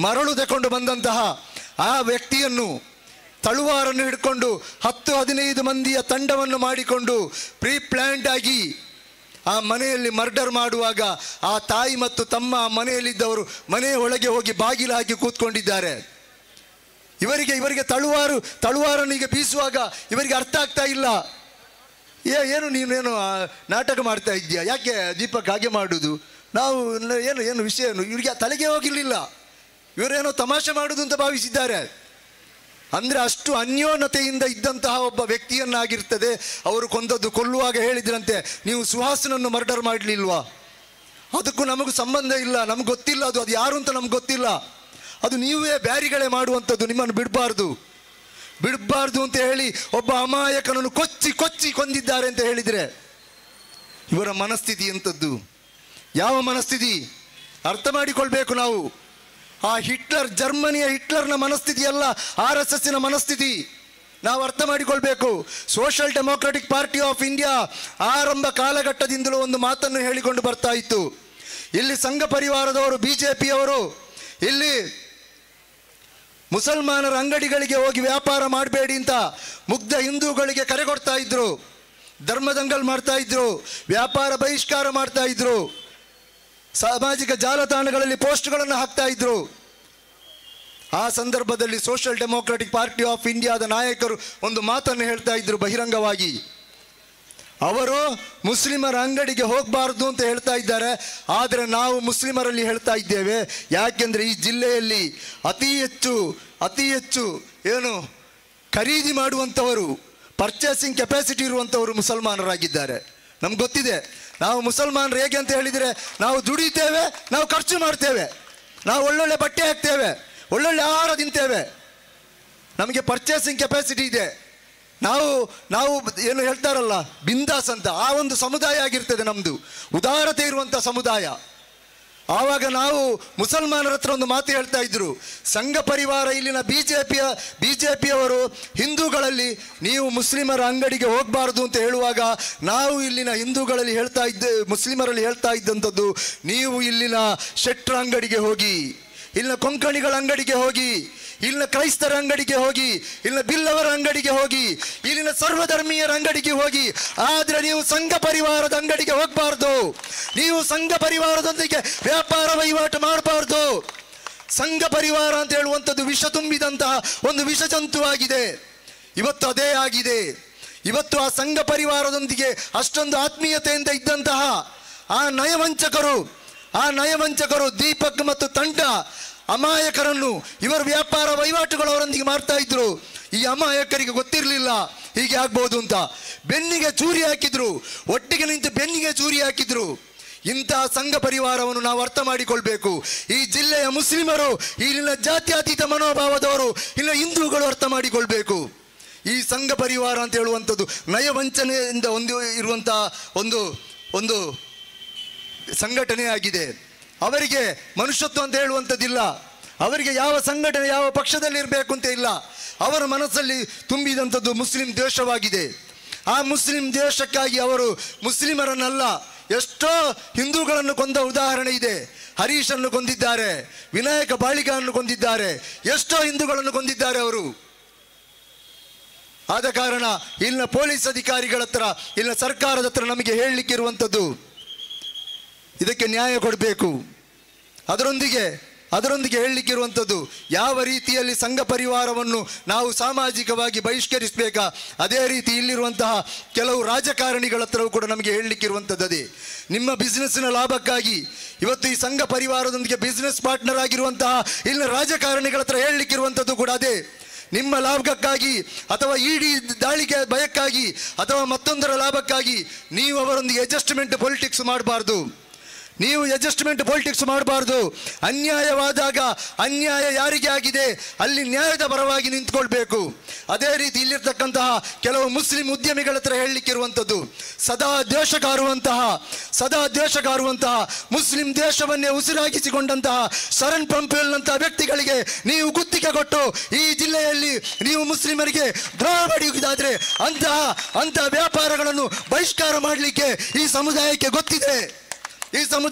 A: ಮರಳು ತಗೊಂಡು ಬಂದಂತಹ ಆ ವ್ಯಕ್ತಿಯನ್ನು ತಳುವಾರನ್ನು ಹಿಡ್ಕೊಂಡು 10-15 ಮಂದಿಯ ತಂಡವನ್ನು ಮಾಡಿಕೊಂಡು ಪ್ರೀ ಪ್ಲ್ಯಾಂಡ್ ಆಗಿ ಆ ಮನೆಯಲ್ಲಿ ಮರ್ಡರ್ ಮಾಡುವಾಗ ಆ ತಾಯಿ ಮತ್ತು ತಮ್ಮ ಮನೆಯಲ್ಲಿದ್ದವರು ಮನೆಯ ಒಳಗೆ ಹೋಗಿ ಬಾಗಿಲು ಹಾಕಿ ಕೂತ್ಕೊಂಡಿದ್ದಾರೆ. ಇವರಿಗೆ ತಳುವಾರನ್ನು ಈಗ ಬೀಸುವಾಗ ಇವರಿಗೆ ಅರ್ಥ ಆಗ್ತಾ ಇಲ್ಲ. ನೀನೇನು ನಾಟಕ ಮಾಡ್ತಾ ಇದ್ದೀಯಾ, ಯಾಕೆ ದೀಪಕ್ ಹಾಗೆ ಮಾಡುವುದು, ನಾವು ಏನು ವಿಷಯ ಇವರಿಗೆ ತಲೆಗೆ ಹೋಗಿರಲಿಲ್ಲ. ಇವರೇನೋ ತಮಾಷೆ ಮಾಡುವುದು ಅಂತ ಭಾವಿಸಿದ್ದಾರೆ. ಅಂದರೆ ಅಷ್ಟು ಅನ್ಯೋನ್ಯತೆಯಿಂದ ಇದ್ದಂತಹ ಒಬ್ಬ ವ್ಯಕ್ತಿಯನ್ನಾಗಿರ್ತದೆ ಅವರು ಕೊಂದದ್ದು. ಕೊಲ್ಲುವಾಗ ಹೇಳಿದ್ರಂತೆ, ನೀವು ಸುಹಾಸನನ್ನು ಮರ್ಡರ್ ಮಾಡಲಿಲ್ವಾ? ಅದಕ್ಕೂ ನಮಗೂ ಸಂಬಂಧ ಇಲ್ಲ, ನಮ್ಗೆ ಗೊತ್ತಿಲ್ಲ, ಅದು ಯಾರು ಅಂತ ನಮ್ಗೆ ಗೊತ್ತಿಲ್ಲ, ಅದು ನೀವೇ ಬ್ಯಾರಿಗಳೇ ಮಾಡುವಂಥದ್ದು, ನಿಮ್ಮನ್ನು ಬಿಡಬಾರ್ದು ಅಂತ ಹೇಳಿ ಒಬ್ಬ ಅಮಾಯಕನನ್ನು ಕೊಚ್ಚಿ ಕೊಂದಿದ್ದಾರೆ ಅಂತ ಹೇಳಿದರೆ ಇವರ ಮನಸ್ಥಿತಿ ಎಂಥದ್ದು? ಯಾವ ಮನಸ್ಥಿತಿ ಅರ್ಥ ಮಾಡಿಕೊಳ್ಬೇಕು ನಾವು. ಆ ಜರ್ಮನಿಯ ಹಿಟ್ಲರ್ನ ಮನಸ್ಥಿತಿ ಅಲ್ಲ, RSSನ ಮನಸ್ಥಿತಿ ನಾವು ಅರ್ಥ ಮಾಡಿಕೊಳ್ಬೇಕು. Social democratic party of India ಆರಂಭ ಕಾಲಘಟ್ಟದಿಂದಲೂ ಒಂದು ಮಾತನ್ನು ಹೇಳಿಕೊಂಡು ಬರ್ತಾ ಇತ್ತು. ಇಲ್ಲಿ ಸಂಘ ಪರಿವಾರದವರು, BJPಯವರು ಇಲ್ಲಿ ಮುಸಲ್ಮಾನರ ಅಂಗಡಿಗಳಿಗೆ ಹೋಗಿ ವ್ಯಾಪಾರ ಮಾಡಬೇಡಿ ಅಂತ ಮುಗ್ಧ ಹಿಂದೂಗಳಿಗೆ ಕರೆ ಕೊಡ್ತಾ ಇದ್ರು, ಧರ್ಮದಂಗಲ್ ಮಾಡ್ತಾ ಇದ್ರು, ವ್ಯಾಪಾರ ಬಹಿಷ್ಕಾರ ಮಾಡ್ತಾ ಇದ್ರು, ಸಾಮಾಜಿಕ ಜಾಲತಾಣಗಳಲ್ಲಿ ಪೋಸ್ಟ್ಗಳನ್ನು ಹಾಕ್ತಾ ಇದ್ರು. ಆ ಸಂದರ್ಭದಲ್ಲಿ ಸೋಷಿಯಲ್ ಡೆಮೊಕ್ರಾಟಿಕ್ ಪಾರ್ಟಿ ಆಫ್ ಇಂಡಿಯಾದ ನಾಯಕರು ಒಂದು ಮಾತನ್ನು ಹೇಳ್ತಾ ಇದ್ರು ಬಹಿರಂಗವಾಗಿ. ಅವರು ಮುಸ್ಲಿಮರ ಅಂಗಡಿಗೆ ಹೋಗಬಾರ್ದು ಅಂತ ಹೇಳ್ತಾ ಇದ್ದಾರೆ, ಆದರೆ ನಾವು ಮುಸ್ಲಿಮರಲ್ಲಿ ಹೇಳ್ತಾ ಇದ್ದೇವೆ. ಯಾಕೆಂದರೆ ಈ ಜಿಲ್ಲೆಯಲ್ಲಿ ಅತಿ ಹೆಚ್ಚು ಏನು ಖರೀದಿ ಮಾಡುವಂಥವರು, ಪರ್ಚೇಸಿಂಗ್ ಕೆಪಾಸಿಟಿ ಇರುವಂಥವರು ಮುಸಲ್ಮಾನರಾಗಿದ್ದಾರೆ. ನಮ್ಗೆ ಗೊತ್ತಿದೆ. ನಾವು ಮುಸಲ್ಮಾನರು ಹೇಗೆ ಅಂತ ಹೇಳಿದರೆ, ನಾವು ದುಡಿತೇವೆ, ನಾವು ಖರ್ಚು ಮಾಡ್ತೇವೆ, ನಾವು ಒಳ್ಳೊಳ್ಳೆ ಬಟ್ಟೆ ಹಾಕ್ತೇವೆ, ಒಳ್ಳೊಳ್ಳೆ ಆಹಾರ ತಿಂತೇವೆ, ನಮಗೆ ಪರ್ಚೇಸಿಂಗ್ ಕೆಪಾಸಿಟಿ ಇದೆ. ನಾವು ಏನು ಹೇಳ್ತಾರಲ್ಲ ಬಿಂದಾಸ್ ಅಂತ, ಆ ಒಂದು ಸಮುದಾಯ ಆಗಿರ್ತದೆ ನಮ್ಮದು, ಉದಾರತೆ ಇರುವಂಥ ಸಮುದಾಯ. ಆವಾಗ ನಾವು ಮುಸಲ್ಮಾನರ ಹತ್ರ ಒಂದು ಮಾತು ಹೇಳ್ತಾ ಇದ್ರು, ಸಂಘ ಪರಿವಾರ ಇಲ್ಲಿನ ಬಿಜೆಪಿಯವರು ಹಿಂದೂಗಳಲ್ಲಿ ನೀವು ಮುಸ್ಲಿಮರ ಅಂಗಡಿಗೆ ಹೋಗಬಾರ್ದು ಅಂತ ಹೇಳುವಾಗ ನಾವು ಇಲ್ಲಿನ ಹಿಂದೂಗಳಲ್ಲಿ ಮುಸ್ಲಿಮರಲ್ಲಿ ಹೇಳ್ತಾ ಇದ್ದಂಥದ್ದು, ನೀವು ಇಲ್ಲಿನ ಶೆಟ್ರ ಅಂಗಡಿಗೆ ಹೋಗಿ, ಇಲ್ಲಿನ ಕೊಂಕಣಿಗಳ ಅಂಗಡಿಗೆ ಹೋಗಿ, ಇಲ್ಲಿನ ಕ್ರೈಸ್ತರ ಅಂಗಡಿಗೆ ಹೋಗಿ, ಇಲ್ಲಿನ ಬಿಲ್ಲವರ ಅಂಗಡಿಗೆ ಹೋಗಿ, ಇಲ್ಲಿನ ಸರ್ವಧರ್ಮೀಯರ ಅಂಗಡಿಗೆ ಹೋಗಿ, ಆದರೆ ನೀವು ಸಂಘ ಪರಿವಾರದ ಅಂಗಡಿಗೆ ಹೋಗಬಾರ್ದು, ನೀವು ಸಂಘ ಪರಿವಾರದೊಂದಿಗೆ ವ್ಯಾಪಾರ ವಹಿವಾಟು ಮಾಡಬಾರ್ದು. ಸಂಘ ಪರಿವಾರ ಅಂತ ಹೇಳುವಂಥದ್ದು ವಿಷ ತುಂಬಿದಂತಹ ಒಂದು ವಿಷಜಂತುವಾಗಿದೆ. ಇವತ್ತು ಅದೇ ಆಗಿದೆ. ಇವತ್ತು ಆ ಸಂಘ ಪರಿವಾರದೊಂದಿಗೆ ಅಷ್ಟೊಂದು ಆತ್ಮೀಯತೆಯಿಂದ ಇದ್ದಂತಹ ಆ ನಯವಂಚಕರು ದೀಪಕ್ ಮತ್ತು ತಂಡ ಅಮಾಯಕರನ್ನು ಇವರ ವ್ಯಾಪಾರ ವಹಿವಾಟುಗಳು ಅವರೊಂದಿಗೆ ಮಾಡ್ತಾ ಇದ್ರು. ಈ ಅಮಾಯಕರಿಗೆ ಗೊತ್ತಿರಲಿಲ್ಲ ಹೀಗೆ ಆಗ್ಬೋದು ಅಂತ. ಬೆನ್ನಿಗೆ ಚೂರಿ ಹಾಕಿದ್ರು, ಒಟ್ಟಿಗೆ ನಿಂತು ಬೆನ್ನಿಗೆ ಚೂರಿ ಹಾಕಿದ್ರು. ಇಂತಹ ಸಂಘ ಪರಿವಾರವನ್ನು ನಾವು ಅರ್ಥ ಮಾಡಿಕೊಳ್ಬೇಕು. ಈ ಜಿಲ್ಲೆಯ ಮುಸ್ಲಿಮರು, ಇಲ್ಲಿನ ಜಾತ್ಯತೀತ ಮನೋಭಾವದವರು, ಇಲ್ಲಿನ ಹಿಂದೂಗಳು ಅರ್ಥ ಮಾಡಿಕೊಳ್ಬೇಕು. ಈ ಸಂಘ ಪರಿವಾರ ಅಂತ ಹೇಳುವಂಥದ್ದು ನಯವಂಚನೆಯಿಂದ ಇರುವಂತಹ ಒಂದು ಸಂಘಟನೆ ಆಗಿದೆ. ಅವರಿಗೆ ಮನುಷ್ಯತ್ವ ಅಂತ ಹೇಳುವಂಥದ್ದಿಲ್ಲ. ಅವರಿಗೆ ಯಾವ ಸಂಘಟನೆ, ಯಾವ ಪಕ್ಷದಲ್ಲಿ ಇರಬೇಕು ಅಂತ ಇಲ್ಲ. ಅವರ ಮನಸ್ಸಲ್ಲಿ ತುಂಬಿದಂಥದ್ದು ಮುಸ್ಲಿಂ ದೇಶವಾಗಿದೆ. ಆ ಮುಸ್ಲಿಂ ದೇಶಕ್ಕಾಗಿ ಅವರು ಮುಸ್ಲಿಮರನ್ನಲ್ಲ, ಎಷ್ಟೋ ಹಿಂದೂಗಳನ್ನು ಕೊಂದ ಉದಾಹರಣೆ ಇದೆ. ಹರೀಶನ್ನು ಕೊಂದಿದ್ದಾರೆ, ವಿನಾಯಕ ಬಾಳಿಗನ್ನು ಕೊಂದಿದ್ದಾರೆ, ಎಷ್ಟೋ ಹಿಂದೂಗಳನ್ನು ಕೊಂದಿದ್ದಾರೆ ಅವರು. ಆದ ಕಾರಣ ಇಲ್ಲಿನ ಪೊಲೀಸ್ ಅಧಿಕಾರಿಗಳ ಹತ್ರ, ಇಲ್ಲಿನ ಸರ್ಕಾರದ ಹತ್ರ ನಮಗೆ ಹೇಳಲಿಕ್ಕೆ ಇರುವಂಥದ್ದು, ಇದಕ್ಕೆ ನ್ಯಾಯ ಕೊಡಬೇಕು. ಅದರೊಂದಿಗೆ ಹೇಳಲಿಕ್ಕಿರುವಂಥದ್ದು, ಯಾವ ರೀತಿಯಲ್ಲಿ ಸಂಘ ಪರಿವಾರವನ್ನು ನಾವು ಸಾಮಾಜಿಕವಾಗಿ ಬಹಿಷ್ಕರಿಸಬೇಕಾ, ಅದೇ ರೀತಿ ಇಲ್ಲಿರುವಂತಹ ಕೆಲವು ರಾಜಕಾರಣಿಗಳ ಹತ್ರವೂ ಕೂಡ ನಮಗೆ ಹೇಳಲಿಕ್ಕಿರುವಂಥದ್ದು ಅದೇ. ನಿಮ್ಮ ಬಿಸ್ನೆಸ್ಸಿನ ಲಾಭಕ್ಕಾಗಿ ಇವತ್ತು ಈ ಸಂಘ ಪರಿವಾರದೊಂದಿಗೆ ಬಿಸ್ನೆಸ್ ಪಾರ್ಟ್ನರ್ ಆಗಿರುವಂತಹ ಇಲ್ಲಿನ ರಾಜಕಾರಣಿಗಳ ಹತ್ರ ಹೇಳಲಿಕ್ಕಿರುವಂಥದ್ದು ಕೂಡ ಅದೇ. ನಿಮ್ಮ ಲಾಭಕ್ಕಾಗಿ ಅಥವಾ ಇಡಿ ದಾಳಿಗೆ ಭಯಕ್ಕಾಗಿ ಅಥವಾ ಮತ್ತೊಂದರ ಲಾಭಕ್ಕಾಗಿ ನೀವು ಅವರೊಂದಿಗೆ ಅಡ್ಜಸ್ಟ್ಮೆಂಟ್ ಪೊಲಿಟಿಕ್ಸ್ ಮಾಡಬಾರ್ದು. ಅನ್ಯಾಯವಾದಾಗ ಅನ್ಯಾಯ ಯಾರಿಗೆ ಆಗಿದೆ ಅಲ್ಲಿ ನ್ಯಾಯದ ಪರವಾಗಿ ನಿಂತ್ಕೊಳ್ಬೇಕು. ಅದೇ ರೀತಿ ಇಲ್ಲಿರ್ತಕ್ಕಂತಹ ಕೆಲವು ಮುಸ್ಲಿಂ ಉದ್ಯಮಿಗಳ ಹತ್ರ ಹೇಳಲಿಕ್ಕಿರುವಂಥದ್ದು, ಸದಾ ದ್ವೇಷ ಕಾರುವಂತಹ ಮುಸ್ಲಿಂ ದೇಶವನ್ನೇ ಉಸಿರಾಗಿಸಿಕೊಂಡಂತಹ ಶರಣ್ ಪಂಪೇಲ್ನಂತಹ ವ್ಯಕ್ತಿಗಳಿಗೆ ನೀವು ಗುತ್ತಿಗೆ ಕೊಟ್ಟು ಈ ಜಿಲ್ಲೆಯಲ್ಲಿ ನೀವು ಮುಸ್ಲಿಮರಿಗೆ ದ್ರೋಹ ಬಡಿಯುವುದಾದ್ರೆ ಅಂತಹ ವ್ಯಾಪಾರಗಳನ್ನು ಬಹಿಷ್ಕಾರ ಮಾಡಲಿಕ್ಕೆ ಈ ಸಮುದಾಯಕ್ಕೆ ಗೊತ್ತಿದೆ.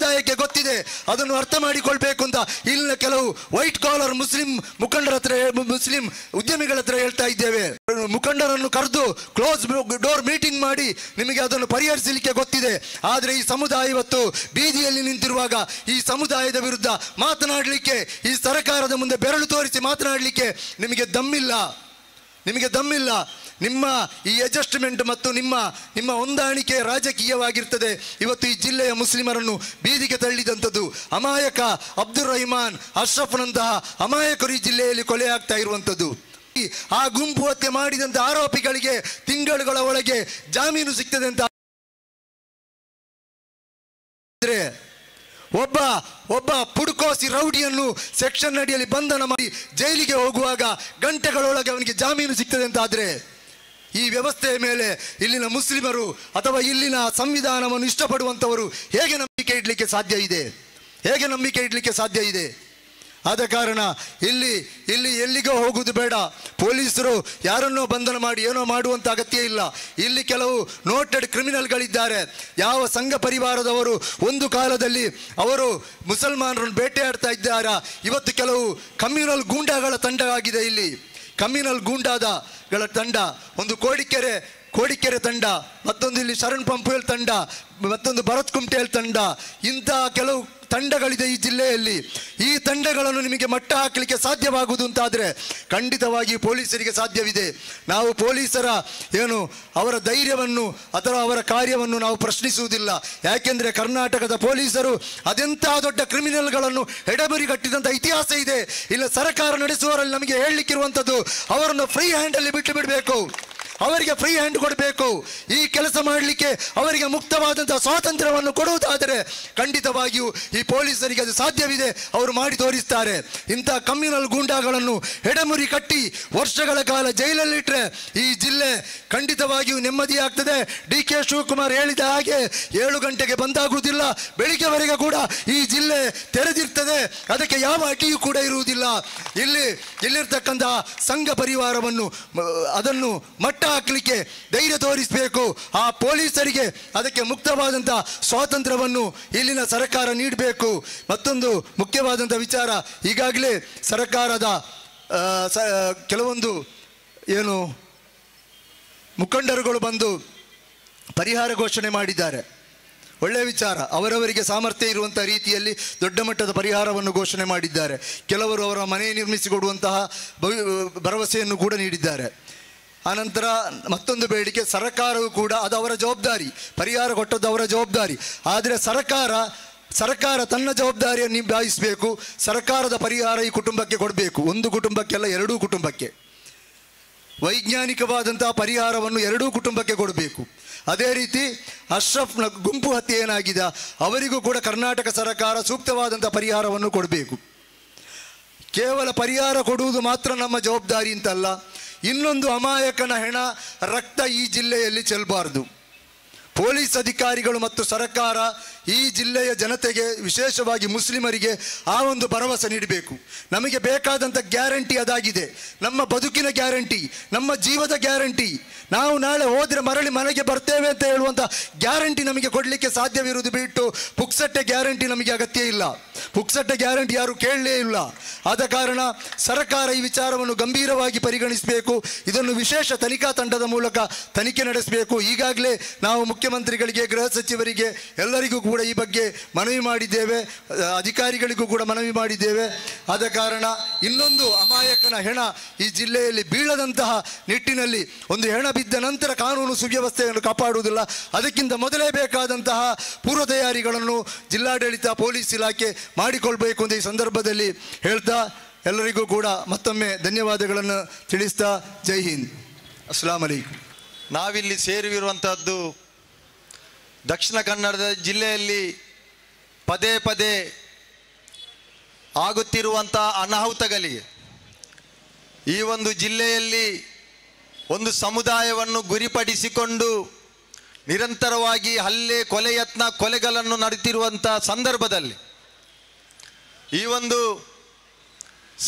A: ಅದನ್ನು ಅರ್ಥ ಮಾಡಿಕೊಳ್ಬೇಕು ಅಂತ ಇಲ್ಲಿನ ಕೆಲವು ವೈಟ್ ಕಾಲರ್ ಮುಸ್ಲಿಂ ಉದ್ಯಮಿಗಳ ಹತ್ರ ಹೇಳ್ತಾ ಇದ್ದೇವೆ. ಮುಖಂಡರನ್ನು ಕರೆದು ಕ್ಲೋಸ್ ಡೋರ್ ಮೀಟಿಂಗ್ ಮಾಡಿ ನಿಮಗೆ ಅದನ್ನು ಪರಿಹರಿಸಲಿಕ್ಕೆ ಗೊತ್ತಿದೆ. ಆದರೆ ಈ ಸಮುದಾಯ ಇವತ್ತು ಬೀದಿಯಲ್ಲಿ ನಿಂತಿರುವಾಗ ಈ ಸಮುದಾಯದ ವಿರುದ್ಧ ಮಾತನಾಡಲಿಕ್ಕೆ, ಈ ಸರ್ಕಾರದ ಮುಂದೆ ಬೆರಳು ತೋರಿಸಿ ಮಾತನಾಡಲಿಕ್ಕೆ ನಿಮಗೆ ದಮ್ಮಿಲ್ಲ. ನಿಮ್ಮ ಈ ಅಡ್ಜಸ್ಟ್ಮೆಂಟ್ ಮತ್ತು ನಿಮ್ಮ ಹೊಂದಾಣಿಕೆ ರಾಜಕೀಯವಾಗಿರ್ತದೆ ಇವತ್ತು ಈ ಜಿಲ್ಲೆಯ ಮುಸ್ಲಿಮರನ್ನು ಬೀದಿಗೆ ತಳ್ಳಿದಂಥದ್ದು. ಅಮಾಯಕ ಅಬ್ದುಲ್ ರಹಿಮಾನ್ ಅಶ್ರಫ್ನಂತಹ ಅಮಾಯಕರು ಈ ಜಿಲ್ಲೆಯಲ್ಲಿ ಕೊಲೆ ಆಗ್ತಾ ಇರುವಂಥದ್ದು. ಆ ಗುಂಪು ಹತ್ಯೆ ಮಾಡಿದಂಥ ಆರೋಪಿಗಳಿಗೆ ತಿಂಗಳುಗಳ ಒಳಗೆ ಜಾಮೀನು ಸಿಗ್ತದೆ ಅಂತ ಒಬ್ಬ ಪುಡ್ಕೋಸಿ ರೌಡಿಯನ್ನು ಸೆಕ್ಷನ್ ಅಡಿಯಲ್ಲಿ ಬಂಧನ ಮಾಡಿ ಜೈಲಿಗೆ ಹೋಗುವಾಗ ಗಂಟೆಗಳೊಳಗೆ ಅವನಿಗೆ ಜಾಮೀನು ಸಿಗ್ತದೆ ಅಂತ ಆದ್ರೆ ಈ ವ್ಯವಸ್ಥೆಯ ಮೇಲೆ ಇಲ್ಲಿನ ಮುಸ್ಲಿಮರು ಅಥವಾ ಇಲ್ಲಿನ ಸಂವಿಧಾನವನ್ನು ಇಷ್ಟಪಡುವಂಥವರು ಹೇಗೆ ನಂಬಿಕೆ ಇಡಲಿಕ್ಕೆ ಸಾಧ್ಯ ಇದೆ? ಆದ ಕಾರಣ ಇಲ್ಲಿ ಎಲ್ಲಿಗೋ ಹೋಗುವುದು ಬೇಡ. ಪೊಲೀಸರು ಯಾರನ್ನೋ ಬಂಧನ ಮಾಡಿ ಏನೋ ಮಾಡುವಂಥ ಅಗತ್ಯ ಇಲ್ಲ. ಇಲ್ಲಿ ಕೆಲವು ನೋಟೆಡ್ ಕ್ರಿಮಿನಲ್ಗಳಿದ್ದಾರೆ. ಯಾವ ಸಂಘ ಪರಿವಾರದವರು ಒಂದು ಕಾಲದಲ್ಲಿ ಅವರು ಮುಸಲ್ಮಾನರನ್ನು ಬೇಟೆಯಾಡ್ತಾ ಇದ್ದಾರೆ. ಇವತ್ತು ಕೆಲವು ಕಮ್ಯುನಲ್ ಗೂಂಡಾಗಳ ತಂಡ ಆಗಿದೆ. ಇಲ್ಲಿ ಕಮ್ಯುನಲ್ ಗೂಂಡಾಗಳ ತಂಡ, ಒಂದು ಕೋಡಿಕೆರೆ ತಂಡ, ಮತ್ತೊಂದು ಇಲ್ಲಿ ಶರಣ್ ಪಂಪೇಲ್ ತಂಡ, ಮತ್ತೊಂದು ಭರತ್ ಕುಮಟೇಲ್ ತಂಡ, ಇಂತಹ ಕೆಲವು ತಂಡಗಳಿದೆ ಈ ಜಿಲ್ಲೆಯಲ್ಲಿ. ಈ ತಂಡಗಳನ್ನು ನಿಮಗೆ ಮಟ್ಟ ಹಾಕಲಿಕ್ಕೆ ಸಾಧ್ಯವಾಗುವುದು ಅಂತಾದರೆ ಖಂಡಿತವಾಗಿ ಪೊಲೀಸರಿಗೆ ಸಾಧ್ಯವಿದೆ. ನಾವು ಪೊಲೀಸರ ಅವರ ಧೈರ್ಯವನ್ನು ಅಥವಾ ಅವರ ಕಾರ್ಯವನ್ನು ನಾವು ಪ್ರಶ್ನಿಸುವುದಿಲ್ಲ. ಯಾಕೆಂದರೆ ಕರ್ನಾಟಕದ ಪೊಲೀಸರು ಅದೆಂಥ ದೊಡ್ಡ ಕ್ರಿಮಿನಲ್ಗಳನ್ನು ಎಡಬರಿಗಟ್ಟಿದಂಥ ಇತಿಹಾಸ ಇದೆ. ಇಲ್ಲ ಸರ್ಕಾರ ನಡೆಸುವವರಲ್ಲಿ ನಮಗೆ ಹೇಳಲಿಕ್ಕಿರುವಂಥದ್ದು ಅವರನ್ನು ಫ್ರೀ ಹ್ಯಾಂಡಲ್ಲಿ ಬಿಟ್ಟು ಬಿಡಬೇಕು, ಅವರಿಗೆ ಫ್ರೀ ಹ್ಯಾಂಡ್ ಕೊಡಬೇಕು. ಈ ಕೆಲಸ ಮಾಡಲಿಕ್ಕೆ ಅವರಿಗೆ ಮುಕ್ತವಾದಂತಹ ಸ್ವಾತಂತ್ರ್ಯವನ್ನು ಕೊಡುವುದಾದರೆ ಖಂಡಿತವಾಗಿಯೂ ಈ ಪೊಲೀಸರಿಗೆ ಅದು ಸಾಧ್ಯವಿದೆ, ಅವರು ಮಾಡಿ ತೋರಿಸ್ತಾರೆ. ಇಂಥ ಕಮ್ಯುನಲ್ ಗೂಂಡಾಗಳನ್ನು ಎಡೆಮುರಿ ಕಟ್ಟಿ ವರ್ಷಗಳ ಕಾಲ ಜೈಲಲ್ಲಿಟ್ಟರೆ ಈ ಜಿಲ್ಲೆ ಖಂಡಿತವಾಗಿಯೂ ನೆಮ್ಮದಿಯಾಗ್ತದೆ. ಡಿ.ಕೆ. ಶಿವಕುಮಾರ್ ಹೇಳಿದ ಹಾಗೆ 7 ಗಂಟೆಗೆ ಬಂದಾಗುವುದಿಲ್ಲ, ಬೆಳಿಗ್ಗೆವರೆಗೆ ಕೂಡ ಈ ಜಿಲ್ಲೆ ತೆರೆದಿರ್ತದೆ. ಅದಕ್ಕೆ ಯಾವ ಅಡ್ಡಿಯೂ ಕೂಡ ಇರುವುದಿಲ್ಲ. ಇಲ್ಲಿರ್ತಕ್ಕಂತಹ ಸಂಘ ಪರಿವಾರವನ್ನು ಅದನ್ನು ಮಟ್ಟ ಹಾಕಲಿಕ್ಕೆ ಧೈರ್ಯ ತೋರಿಸಬೇಕು. ಆ ಪೊಲೀಸರಿಗೆ ಅದಕ್ಕೆ ಮುಕ್ತವಾದಂಥ ಸ್ವಾತಂತ್ರ್ಯವನ್ನು ಇಲ್ಲಿನ ಸರ್ಕಾರ ನೀಡಬೇಕು. ಮತ್ತೊಂದು ಮುಖ್ಯವಾದಂಥ ವಿಚಾರ, ಈಗಾಗಲೇ ಸರ್ಕಾರದ ಕೆಲವೊಂದು ಮುಖಂಡರುಗಳು ಬಂದು ಪರಿಹಾರ ಘೋಷಣೆ ಮಾಡಿದ್ದಾರೆ. ಒಳ್ಳೆಯ ವಿಚಾರ. ಅವರವರಿಗೆ ಸಾಮರ್ಥ್ಯ ಇರುವಂಥ ರೀತಿಯಲ್ಲಿ ದೊಡ್ಡ ಮಟ್ಟದ ಪರಿಹಾರವನ್ನು ಘೋಷಣೆ ಮಾಡಿದ್ದಾರೆ. ಕೆಲವರು ಅವರ ಮನೆ ನಿರ್ಮಿಸಿಕೊಡುವಂತಹ ಭರವಸೆಯನ್ನು ಕೂಡ ನೀಡಿದ್ದಾರೆ. ಆನಂತರ ಮತ್ತೊಂದು ಬೇಡಿಕೆ, ಸರ್ಕಾರವು ಕೂಡ ಅದು ಅವರ ಜವಾಬ್ದಾರಿ, ಪರಿಹಾರ ಕೊಟ್ಟದ್ದು ಅವರ ಜವಾಬ್ದಾರಿ. ಆದರೆ ಸರ್ಕಾರ ತನ್ನ ಜವಾಬ್ದಾರಿಯನ್ನು ನಿಭಾಯಿಸಬೇಕು. ಸರ್ಕಾರದ ಪರಿಹಾರ ಈ ಕುಟುಂಬಕ್ಕೆ ಕೊಡಬೇಕು. ಒಂದು ಕುಟುಂಬಕ್ಕೆಲ್ಲ, 2 ಕುಟುಂಬಕ್ಕೆ ವೈಜ್ಞಾನಿಕವಾದಂತಹ ಪರಿಹಾರವನ್ನು 2 ಕುಟುಂಬಕ್ಕೆ ಕೊಡಬೇಕು. ಅದೇ ರೀತಿ ಅಶ್ರಫ್ನ ಗುಂಪು ಹತ್ಯೆ ಏನಾಗಿದೆ ಅವರಿಗೂ ಕೂಡ ಕರ್ನಾಟಕ ಸರ್ಕಾರ ಸೂಕ್ತವಾದಂಥ ಪರಿಹಾರವನ್ನು ಕೊಡಬೇಕು. ಕೇವಲ ಪರಿಹಾರ ಕೊಡುವುದು ಮಾತ್ರ ನಮ್ಮ ಜವಾಬ್ದಾರಿ ಅಂತಲ್ಲ, ಇನ್ನೊಂದು ಅಮಾಯಕನ ಹೆಣ, ರಕ್ತ ಈ ಜಿಲ್ಲೆಯಲ್ಲಿ ಚೆಲ್ಲಬಾರ್ದು. ಪೊಲೀಸ್ ಅಧಿಕಾರಿಗಳು ಮತ್ತು ಸರ್ಕಾರ ಈ ಜಿಲ್ಲೆಯ ಜನತೆಗೆ, ವಿಶೇಷವಾಗಿ ಮುಸ್ಲಿಮರಿಗೆ ಆ ಒಂದು ಭರವಸೆ ನೀಡಬೇಕು. ನಮಗೆ ಬೇಕಾದಂಥ ಗ್ಯಾರಂಟಿ ಅದಾಗಿದೆ. ನಮ್ಮ ಬದುಕಿನ ಗ್ಯಾರಂಟಿ, ನಮ್ಮ ಜೀವದ ಗ್ಯಾರಂಟಿ. ನಾವು ನಾಳೆ ಹೋದರೆ ಮರಳಿ ಮನೆಗೆ ಬರ್ತೇವೆ ಅಂತ ಹೇಳುವಂಥ ಗ್ಯಾರಂಟಿ ನಮಗೆ ಕೊಡಲಿಕ್ಕೆ ಸಾಧ್ಯವಿರುವುದು ಬಿಟ್ಟು ಪುಕ್ಸಟ್ಟೆ ಗ್ಯಾರಂಟಿ ನಮಗೆ ಅಗತ್ಯ ಇಲ್ಲ. ಪುಕ್ಸಟ್ಟೆ ಗ್ಯಾರಂಟಿ ಯಾರು ಕೇಳಲೇ ಇಲ್ಲ. ಆದ ಕಾರಣ ಸರ್ಕಾರ ಈ ವಿಚಾರವನ್ನು ಗಂಭೀರವಾಗಿ ಪರಿಗಣಿಸಬೇಕು. ಇದನ್ನು ವಿಶೇಷ ತನಿಖಾ ತಂಡದ ಮೂಲಕ ತನಿಖೆ ನಡೆಸಬೇಕು. ಈಗಾಗಲೇ ನಾವು ಮುಖ್ಯಮಂತ್ರಿಗಳಿಗೆ, ಗೃಹ ಸಚಿವರಿಗೆ ಎಲ್ಲರಿಗೂ ಕೂಡ ಈ ಬಗ್ಗೆ ಮನವಿ ಮಾಡಿದ್ದೇವೆ, ಅಧಿಕಾರಿಗಳಿಗೂ ಕೂಡ ಮನವಿ ಮಾಡಿದ್ದೇವೆ. ಆದ ಕಾರಣ ಇನ್ನೊಂದು ಅಮಾಯಕನ ಹೆಣ ಈ ಜಿಲ್ಲೆಯಲ್ಲಿ ಬೀಳದಂತಹ ನಿಟ್ಟಿನಲ್ಲಿ, ಒಂದು ಹೆಣ ಬಿದ್ದ ನಂತರ ಕಾನೂನು ಸುವ್ಯವಸ್ಥೆಯನ್ನು ಕಾಪಾಡುವುದಿಲ್ಲ, ಅದಕ್ಕಿಂತ ಮೊದಲೇ ಬೇಕಾದಂತಹ ಪೂರ್ವ ತಯಾರಿಗಳನ್ನು ಜಿಲ್ಲಾಡಳಿತ, ಪೊಲೀಸ್ ಇಲಾಖೆ ಮಾಡಿಕೊಳ್ಬೇಕು ಅಂತ ಈ ಸಂದರ್ಭದಲ್ಲಿ ಹೇಳ್ತಾ ಎಲ್ಲರಿಗೂ ಕೂಡ ಮತ್ತೊಮ್ಮೆ ಧನ್ಯವಾದಗಳನ್ನು ತಿಳಿಸ್ತಾ ಜೈ ಹಿಂದ್, ಅಸ್ಸಲಾಂ ಅಲೈಕುಂ.
B: ನಾವಿಲ್ಲಿ ಸೇರಿರುವಂತಹದ್ದು ದಕ್ಷಿಣ ಕನ್ನಡ ಜಿಲ್ಲೆಯಲ್ಲಿ ಪದೇ ಪದೇ ಆಗುತ್ತಿರುವಂಥ ಅನಾಹುತಗಳಿಗೆ, ಈ ಒಂದು ಜಿಲ್ಲೆಯಲ್ಲಿ ಒಂದು ಸಮುದಾಯವನ್ನು ಗುರಿಪಡಿಸಿಕೊಂಡು ನಿರಂತರವಾಗಿ ಹಲ್ಲೆ, ಕೊಲೆ ಯತ್ನ, ಕೊಲೆಗಳನ್ನು ನಡೆಯುತ್ತಿರುವಂಥ ಸಂದರ್ಭದಲ್ಲಿ, ಈ ಒಂದು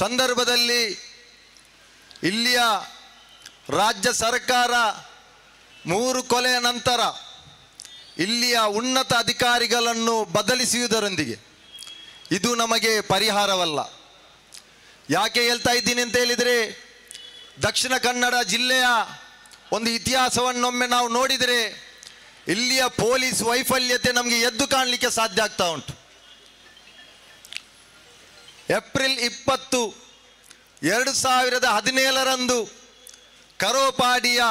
B: ಸಂದರ್ಭದಲ್ಲಿ ಇಲ್ಲಿಯ ರಾಜ್ಯ ಸರ್ಕಾರ 3 ಕೊಲೆಯ ನಂತರ ಇಲ್ಲಿಯ ಉನ್ನತ ಅಧಿಕಾರಿಗಳನ್ನು ಬದಲಿಸುವುದರೊಂದಿಗೆ ಇದು ನಮಗೆ ಪರಿಹಾರವಲ್ಲ. ಯಾಕೆ ಹೇಳ್ತಾ ಇದ್ದೀನಿ ಅಂತ ಹೇಳಿದರೆ, ದಕ್ಷಿಣ ಕನ್ನಡ ಜಿಲ್ಲೆಯ ಒಂದು ಇತಿಹಾಸವನ್ನೊಮ್ಮೆ ನಾವು ನೋಡಿದರೆ ಇಲ್ಲಿಯ ಪೊಲೀಸ್ ವೈಫಲ್ಯತೆ ನಮಗೆ ಎದ್ದು ಕಾಣಲಿಕ್ಕೆ ಸಾಧ್ಯ ಆಗ್ತಾ ಉಂಟು. ಏಪ್ರಿಲ್ 20, 2017ರಂದು ಕರೋಪಾಡಿಯ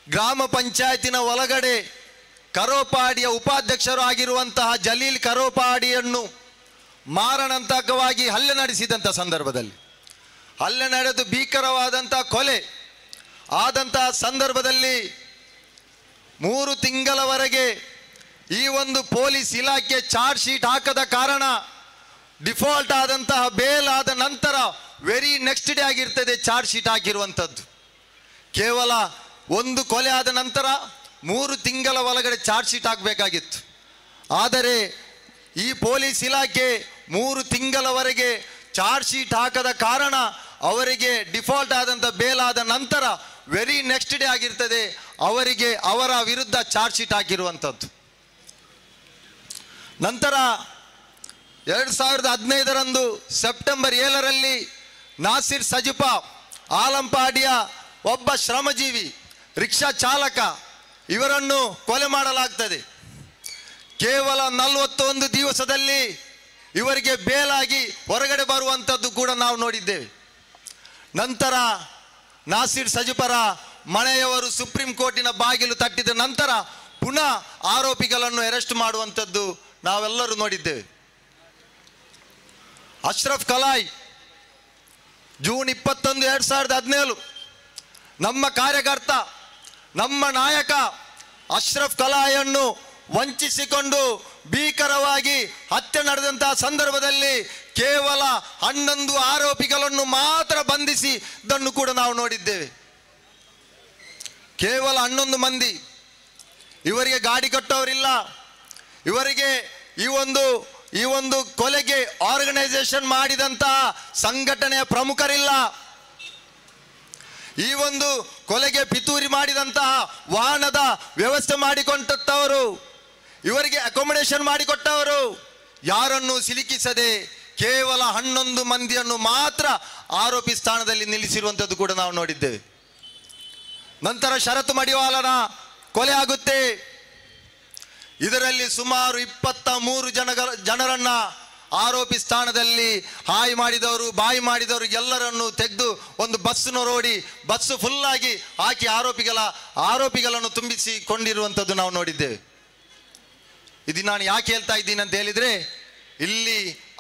B: ಗ್ರಾಮ ಪಂಚಾಯತಿನ ಒಳಗಡೆ ಕರೋಪಾಡಿಯ ಉಪಾಧ್ಯಕ್ಷರು ಆಗಿರುವಂತಹ ಜಲೀಲ್ ಕರೋಪಾಡಿಯನ್ನು ಮಾರಣಾಂತಕವಾಗಿ ಹಲ್ಲೆ ನಡೆಸಿದಂಥ ಸಂದರ್ಭದಲ್ಲಿ, ಹಲ್ಲೆ ನಡೆದು ಭೀಕರವಾದಂಥ ಕೊಲೆ ಆದಂತಹ ಸಂದರ್ಭದಲ್ಲಿ 3 ತಿಂಗಳವರೆಗೆ ಈ ಒಂದು ಪೊಲೀಸ್ ಇಲಾಖೆ ಚಾರ್ಜ್ ಶೀಟ್ ಹಾಕದ ಕಾರಣ ಡಿಫಾಲ್ಟ್ ಆದಂತಹ ಬೇಲ್ ಆದ ನಂತರ ವೆರಿ ನೆಕ್ಸ್ಟ್ ಡೇ ಆಗಿರ್ತದೆ ಚಾರ್ಜ್ ಶೀಟ್ ಹಾಕಿರುವಂಥದ್ದು. ಕೇವಲ ಒಂದು ಕೊಲೆ ಆದ ನಂತರ 3 ತಿಂಗಳ ಒಳಗಡೆ ಚಾರ್ಜ್ ಶೀಟ್ ಹಾಕಬೇಕಾಗಿತ್ತು. ಆದರೆ ಈ ಪೊಲೀಸ್ ಇಲಾಖೆ 3 ತಿಂಗಳವರೆಗೆ ಚಾರ್ಜ್ ಶೀಟ್ ಹಾಕದ ಕಾರಣ ಅವರಿಗೆ ಡಿಫಾಲ್ಟ್ ಆದಂಥ ಬೇಲ್ ಆದ ನಂತರ ವೆರಿ ನೆಕ್ಸ್ಟ್ ಡೇ ಆಗಿರ್ತದೆ ಅವರಿಗೆ ಅವರ ವಿರುದ್ಧ ಚಾರ್ಜ್ ಶೀಟ್ ಹಾಕಿರುವಂಥದ್ದು. ನಂತರ 2015 ಸೆಪ್ಟೆಂಬರ್ 7ರಲ್ಲಿ ನಾಸಿರ್ ಸಜುಪಾ ಆಲಂಪಾಡಿಯ ಒಬ್ಬ ಶ್ರಮಜೀವಿ ರಿಕ್ಷಾ ಚಾಲಕ ಇವರನ್ನು ಕೊಲೆ ಮಾಡಲಾಗ್ತದೆ. ಕೇವಲ 41 ದಿವಸದಲ್ಲಿ ಇವರಿಗೆ ಬೇಲಾಗಿ ಹೊರಗಡೆ ಬರುವಂಥದ್ದು ಕೂಡ ನಾವು ನೋಡಿದ್ದೇವೆ. ನಂತರ ನಾಸಿರ್ ಸಜುಪರ ಮನೆಯವರು ಸುಪ್ರೀಂ ಕೋರ್ಟಿನ ಬಾಗಿಲು ತಟ್ಟಿದ ನಂತರ ಪುನಃ ಆರೋಪಿಗಳನ್ನು ಅರೆಸ್ಟ್ ಮಾಡುವಂಥದ್ದು ನಾವೆಲ್ಲರೂ ನೋಡಿದ್ದೇವೆ. ಅಶ್ರಫ್ ಕಲಾಯ್ ಜೂನ್ 21, 2017 ನಮ್ಮ ಕಾರ್ಯಕರ್ತ ನಮ್ಮ ನಾಯಕ ಅಶ್ರಫ್ ಕಲಾಯನ್ನು ವಂಚಿಸಿಕೊಂಡು ಭೀಕರವಾಗಿ ಹತ್ಯೆ ನಡೆದಂತಹ ಸಂದರ್ಭದಲ್ಲಿ ಕೇವಲ 11 ಆರೋಪಿಗಳನ್ನು ಮಾತ್ರ ಬಂಧಿಸಿದ್ದನ್ನು ಕೂಡ ನಾವು ನೋಡಿದ್ದೇವೆ. ಕೇವಲ 11 ಮಂದಿ. ಇವರಿಗೆ ಗಾಡಿ ಕಟ್ಟೋರಿಲ್ಲ, ಇವರಿಗೆ ಈ ಒಂದು ಕೊಲೆಗೆ ಆರ್ಗನೈಸೇಷನ್ ಮಾಡಿದಂತಹ ಸಂಘಟನೆಯ ಪ್ರಮುಖರಿಲ್ಲ, ಈ ಒಂದು ಕೊಲೆಗೆ ಪಿತೂರಿ ಮಾಡಿದಂತಹ ವಾಹನದ ವ್ಯವಸ್ಥೆ ಮಾಡಿಕೊಂಡವರು, ಇವರಿಗೆ ಅಕೊಮಡೇಷನ್ ಮಾಡಿಕೊಟ್ಟವರು ಯಾರನ್ನು ಸಿಲುಕಿಸದೆ ಕೇವಲ 11 ಮಂದಿಯನ್ನು ಮಾತ್ರ ಆರೋಪಿ ಸ್ಥಾನದಲ್ಲಿ ನಿಲ್ಲಿಸಿರುವಂಥದ್ದು ಕೂಡ ನಾವು ನೋಡಿದ್ದೇವೆ. ನಂತರ ಶರತ್ ಮಡಿವಾಲನ ಕೊಲೆ ಆಗುತ್ತೆ. ಇದರಲ್ಲಿ ಸುಮಾರು 23 ಜನರನ್ನ ಆರೋಪಿ ಸ್ಥಾನದಲ್ಲಿ ಹಾಯಿ ಮಾಡಿದವರು ಬಾಯಿ ಮಾಡಿದವರು ಎಲ್ಲರನ್ನು ತೆಗೆದು ಒಂದು ಬಸ್ಸನ್ನು ರೋಡಿ ಬಸ್ಸು ಫುಲ್ಲಾಗಿ ಹಾಕಿ ಆರೋಪಿಗಳನ್ನು ತುಂಬಿಸಿಕೊಂಡಿರುವಂಥದ್ದು ನಾವು ನೋಡಿದ್ದೇವೆ. ಇದು ನಾನು ಯಾಕೆ ಹೇಳ್ತಾ ಇದ್ದೀನಿ ಅಂತ ಹೇಳಿದ್ರೆ, ಇಲ್ಲಿ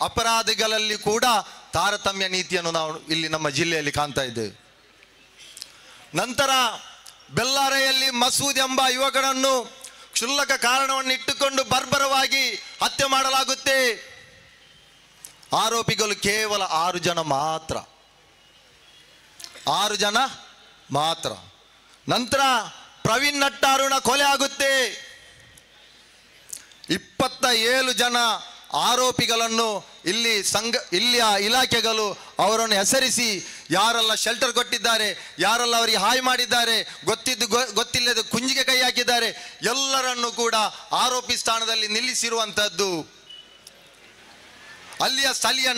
B: ಅಪರಾಧಿಗಳಲ್ಲಿ ಕೂಡ ತಾರತಮ್ಯ ನೀತಿಯನ್ನು ನಾವು ಇಲ್ಲಿ ನಮ್ಮ ಜಿಲ್ಲೆಯಲ್ಲಿ ಕಾಣ್ತಾ ಇದ್ದೇವೆ. ನಂತರ ಬೆಲ್ಲಾರೆಯಲ್ಲಿ ಮಸೂದ್ ಎಂಬ ಯುವಕನನ್ನು ಕ್ಷುಲ್ಲಕ ಕಾರಣವನ್ನು ಇಟ್ಟುಕೊಂಡು ಬರ್ಬರವಾಗಿ ಹತ್ಯೆ ಮಾಡಲಾಗುತ್ತೆ. ಆರೋಪಿಗಳು ಕೇವಲ 6 ಜನ ಮಾತ್ರ, 6 ಜನ ಮಾತ್ರ. ನಂತರ ಪ್ರವೀಣ್ ನಟ್ಟಾರುನ ಕೊಲೆ ಆಗುತ್ತೆ. 27 ಜನ ಆರೋಪಿಗಳನ್ನು ಇಲ್ಲಿಯ ಇಲಾಖೆಗಳು ಅವರನ್ನು ಹೆಸರಿಸಿ ಯಾರೆಲ್ಲ ಶೆಲ್ಟರ್ ಕೊಟ್ಟಿದ್ದಾರೆ, ಯಾರೆಲ್ಲ ಅವರಿಗೆ ಹಾಯಿ ಮಾಡಿದ್ದಾರೆ, ಗೊತ್ತಿಲ್ಲದೆ ಕುಂಜಿಗೆ ಕೈ ಹಾಕಿದ್ದಾರೆ, ಎಲ್ಲರನ್ನು ಕೂಡ ಆರೋಪಿ ಸ್ಥಾನದಲ್ಲಿ ನಿಲ್ಲಿಸಿರುವಂಥದ್ದು. ಅಲ್ಲಿಯ ಸ್ಥಳೀಯ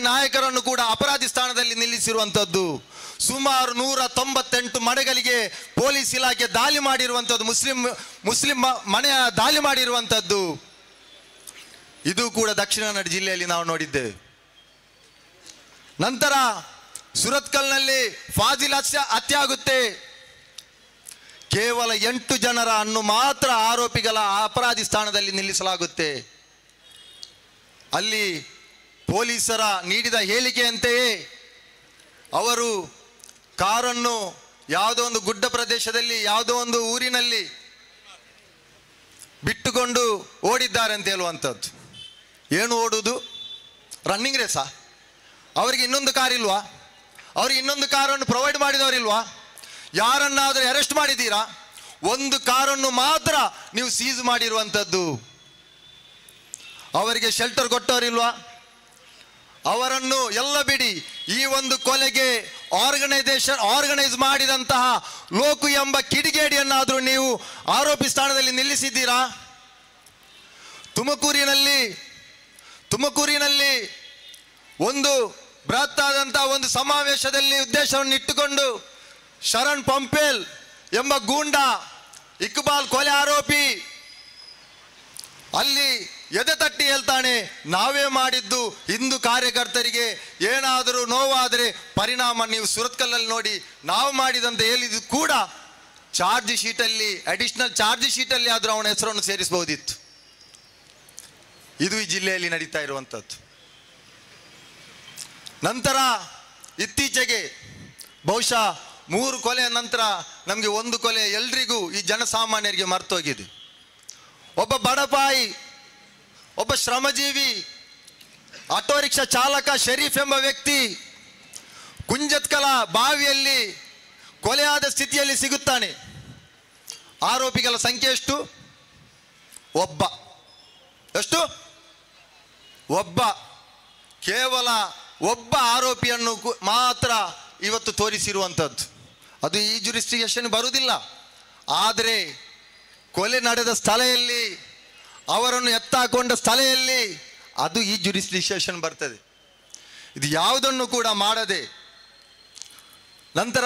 B: ನಾಯಕರನ್ನು ಕೂಡ ಅಪರಾಧಿ ಸ್ಥಾನದಲ್ಲಿ ನಿಲ್ಲಿಸಿರುವಂಥದ್ದು. ಸುಮಾರು 198 ಮನೆಗಳಿಗೆ ಪೊಲೀಸ್ ಇಲಾಖೆ ದಾಳಿ ಮಾಡಿರುವಂಥದ್ದು, ಮುಸ್ಲಿಂ ಮನೆಯ ದಾಳಿ ಮಾಡಿರುವಂಥದ್ದು. ಇದು ಕೂಡ ದಕ್ಷಿಣ ಕನ್ನಡ ಜಿಲ್ಲೆಯಲ್ಲಿ ನಾವು ನೋಡಿದ್ದೇವೆ. ನಂತರ ಸುರತ್ಕಲ್ನಲ್ಲಿ ಫಾಜಿಲ್ ಹತ್ಯೆ ಆಗುತ್ತೆ. ಕೇವಲ 8 ಜನರನ್ನು ಮಾತ್ರ ಆರೋಪಿಗಳ ಅಪರಾಧಿ ಸ್ಥಾನದಲ್ಲಿ ನಿಲ್ಲಿಸಲಾಗುತ್ತೆ. ಅಲ್ಲಿ ಪೊಲೀಸರ ನೀಡಿದ ಹೇಳಿಕೆಯಂತೆಯೇ ಅವರು ಕಾರನ್ನು ಯಾವುದೋ ಒಂದು ಗುಡ್ಡ ಪ್ರದೇಶದಲ್ಲಿ ಯಾವುದೋ ಒಂದು ಊರಿನಲ್ಲಿ ಬಿಟ್ಟುಕೊಂಡು ಓಡಿದ್ದಾರೆ ಅಂತ ಹೇಳುವಂಥದ್ದು. ಏನು ಓಡುವುದು? ರನ್ನಿಂಗ್ ರೇಸಾ? ಅವರಿಗೆ ಇನ್ನೊಂದು ಕಾರ್ ಇಲ್ವಾ? ಅವ್ರಿಗೆ ಇನ್ನೊಂದು ಕಾರನ್ನು ಪ್ರೊವೈಡ್ ಮಾಡಿದವರಿಲ್ವಾ? ಯಾರನ್ನಾದರೂ ಅರೆಸ್ಟ್ ಮಾಡಿದ್ದೀರಾ? ಒಂದು ಕಾರನ್ನು ಮಾತ್ರ ನೀವು ಸೀಸ್ ಮಾಡಿರುವಂಥದ್ದು. ಅವರಿಗೆ ಶೆಲ್ಟರ್ ಕೊಟ್ಟವರಿಲ್ವಾ? ಅವರನ್ನು ಎಲ್ಲ ಬಿಡಿ. ಈ ಒಂದು ಕೊಲೆಗೆ ಆರ್ಗನೈಸ್ ಮಾಡಿದಂತಹ ಲೋಕು ಎಂಬ ಕಿಡಿಗೇಡಿಯನ್ನಾದರೂ ನೀವು ಆರೋಪಿ ಸ್ಥಾನದಲ್ಲಿ ನಿಲ್ಲಿಸಿದ್ದೀರಾ? ತುಮಕೂರಿನಲ್ಲಿ ಒಂದು ಬೃಹತ್ ಆದಂತಹ ಒಂದು ಸಮಾವೇಶದಲ್ಲಿ ಉದ್ದೇಶವನ್ನು ಇಟ್ಟುಕೊಂಡು ಶರಣ್ ಪಂಪೇಲ್ ಎಂಬ ಗೂಂಡ ಇಕ್ಬಾಲ್ ಕೊಲೆ ಆರೋಪಿ ಅಲ್ಲಿ ಎದೆ ತಟ್ಟಿ ಹೇಳ್ತಾನೆ, ನಾವೇ ಮಾಡಿದ್ದು. ಹಿಂದೂ ಕಾರ್ಯಕರ್ತರಿಗೆ ಏನಾದರೂ ನೋವಾದರೆ ಪರಿಣಾಮ ನೀವು ಸುರತ್ಕಲ್ಲಲ್ಲಿ ನೋಡಿ, ನಾವು ಮಾಡಿದಂತ ಹೇಳಿದ್ದು ಕೂಡ ಚಾರ್ಜ್ ಶೀಟಲ್ಲಿ, ಅಡಿಷನಲ್ ಚಾರ್ಜ್ ಶೀಟಲ್ಲಿ ಆದರೂ ಅವನ ಹೆಸರನ್ನು ಸೇರಿಸಬಹುದಿತ್ತು. ಇದು ಈ ಜಿಲ್ಲೆಯಲ್ಲಿ ನಡೀತಾ ಇರುವಂಥದ್ದು. ನಂತರ ಇತ್ತೀಚೆಗೆ ಬಹುಶಃ 3 ಕೊಲೆಯ ನಂತರ ನಮಗೆ 1 ಕೊಲೆ ಎಲ್ರಿಗೂ ಈ ಜನಸಾಮಾನ್ಯರಿಗೆ ಮರ್ತೋಗಿದೆ. ಒಬ್ಬ ಬಡಪಾಯಿ, ಒಬ್ಬ ಶ್ರಮಜೀವಿ, ಆಟೋ ರಿಕ್ಷಾ ಚಾಲಕ ಶರೀಫ್ ಎಂಬ ವ್ಯಕ್ತಿ ಕುಂಜತ್ಕಲ ಬಾವಿಯಲ್ಲಿ ಕೊಲೆಯಾದ ಸ್ಥಿತಿಯಲ್ಲಿ ಸಿಗುತ್ತಾನೆ. ಆರೋಪಿಗಳ ಸಂಖ್ಯೆ ಎಷ್ಟು? ಎಷ್ಟು? ಒಬ್ಬ. ಕೇವಲ ಒಬ್ಬ ಆರೋಪಿಯನ್ನು ಮಾತ್ರ ಇವತ್ತು ತೋರಿಸಿರುವಂಥದ್ದು. ಅದು ಈ ಜುರಿಸ್ಡಿಕ್ಷನ್ ಬರುವುದಿಲ್ಲ. ಆದರೆ ಕೊಲೆ ನಡೆದ ಸ್ಥಳದಲ್ಲಿ, ಅವರನ್ನು ಎತ್ತಾಕೊಂಡ ಸ್ಥಳದಲ್ಲಿ ಅದು ಈ ಜುರಿಸ್ಡಿಕ್ಷನ್ ಬರ್ತದೆ. ಇದು ಯಾವುದನ್ನು ಕೂಡ ಮಾಡದೆ ನಂತರ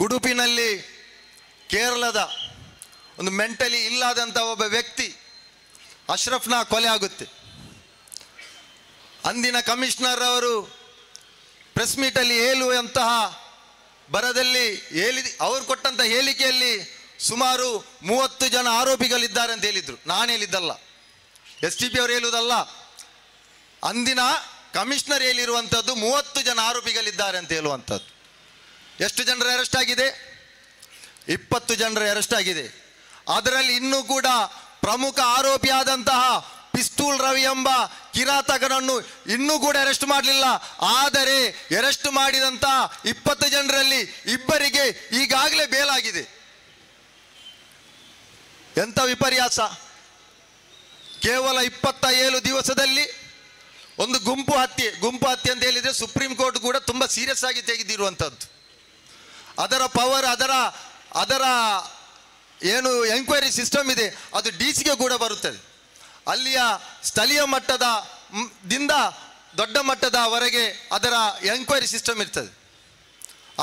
B: ಉಡುಪಿನಲ್ಲಿ ಕೇರಳದ ಒಂದು ಮೆಂಟಲಿ ಇಲ್ಲದಂಥ ಒಬ್ಬ ವ್ಯಕ್ತಿ ಅಶ್ರಫ್ನ ಕೊಲೆ ಆಗುತ್ತೆ. ಅಂದಿನ ಕಮಿಷನರ್ ಅವರು ಪ್ರೆಸ್ ಮೀಟಲ್ಲಿ ಹೇಳುವಂತಹ ಬರದಲ್ಲಿ ಅವರು ಕೊಟ್ಟಂಥ ಹೇಳಿಕೆಯಲ್ಲಿ ಸುಮಾರು 30 ಜನ ಆರೋಪಿಗಳಿದ್ದಾರೆ ಅಂತ ಹೇಳಿದ್ರು. ನಾನು ಹೇಳಿದ್ದಲ್ಲ, STP ಅವರು ಹೇಳುವುದಲ್ಲ, ಅಂದಿನ ಕಮಿಷನರ್ ಹೇಳಿರುವಂಥದ್ದು 30 ಜನ ಆರೋಪಿಗಳಿದ್ದಾರೆ ಅಂತ ಹೇಳುವಂಥದ್ದು. ಎಷ್ಟು ಜನರ ಅರೆಸ್ಟ್ ಆಗಿದೆ? 20 ಜನರ ಅರೆಸ್ಟ್ ಆಗಿದೆ. ಅದರಲ್ಲಿ ಇನ್ನೂ ಕೂಡ ಪ್ರಮುಖ ಆರೋಪಿಯಾದಂತಹ ಪಿಸ್ತೂಲ್ ರವಿ ಎಂಬ ಕಿರಾತಕನನ್ನು ಇನ್ನೂ ಕೂಡ ಅರೆಸ್ಟ್ ಮಾಡಲಿಲ್ಲ. ಆದರೆ ಅರೆಸ್ಟ್ ಮಾಡಿದಂತ 20 ಜನರಲ್ಲಿ 2 ಈಗಾಗಲೇ ಬೇಲಾಗಿದೆ. ಎಂಥ ವಿಪರ್ಯಾಸ! ಕೇವಲ 27 ದಿವಸದಲ್ಲಿ ಒಂದು ಗುಂಪು ಹತ್ಯೆ ಅಂತ ಹೇಳಿದ್ರೆ ಸುಪ್ರೀಂ ಕೋರ್ಟ್ ಕೂಡ ತುಂಬಾ ಸೀರಿಯಸ್ ಆಗಿ ತೆಗೆದಿರುವಂಥದ್ದು. ಅದರ ಪವರ್, ಅದರ ಏನು ಎಂಕ್ವೈರಿ ಸಿಸ್ಟಮ್ ಇದೆ ಅದು DC ಕೂಡ ಬರುತ್ತದೆ. ಅಲ್ಲಿಯ ಸ್ಥಳೀಯ ಮಟ್ಟದಿಂದ ದೊಡ್ಡ ಮಟ್ಟದವರೆಗೆ ಅದರ ಎಂಕ್ವೈರಿ ಸಿಸ್ಟಮ್ ಇರ್ತದೆ.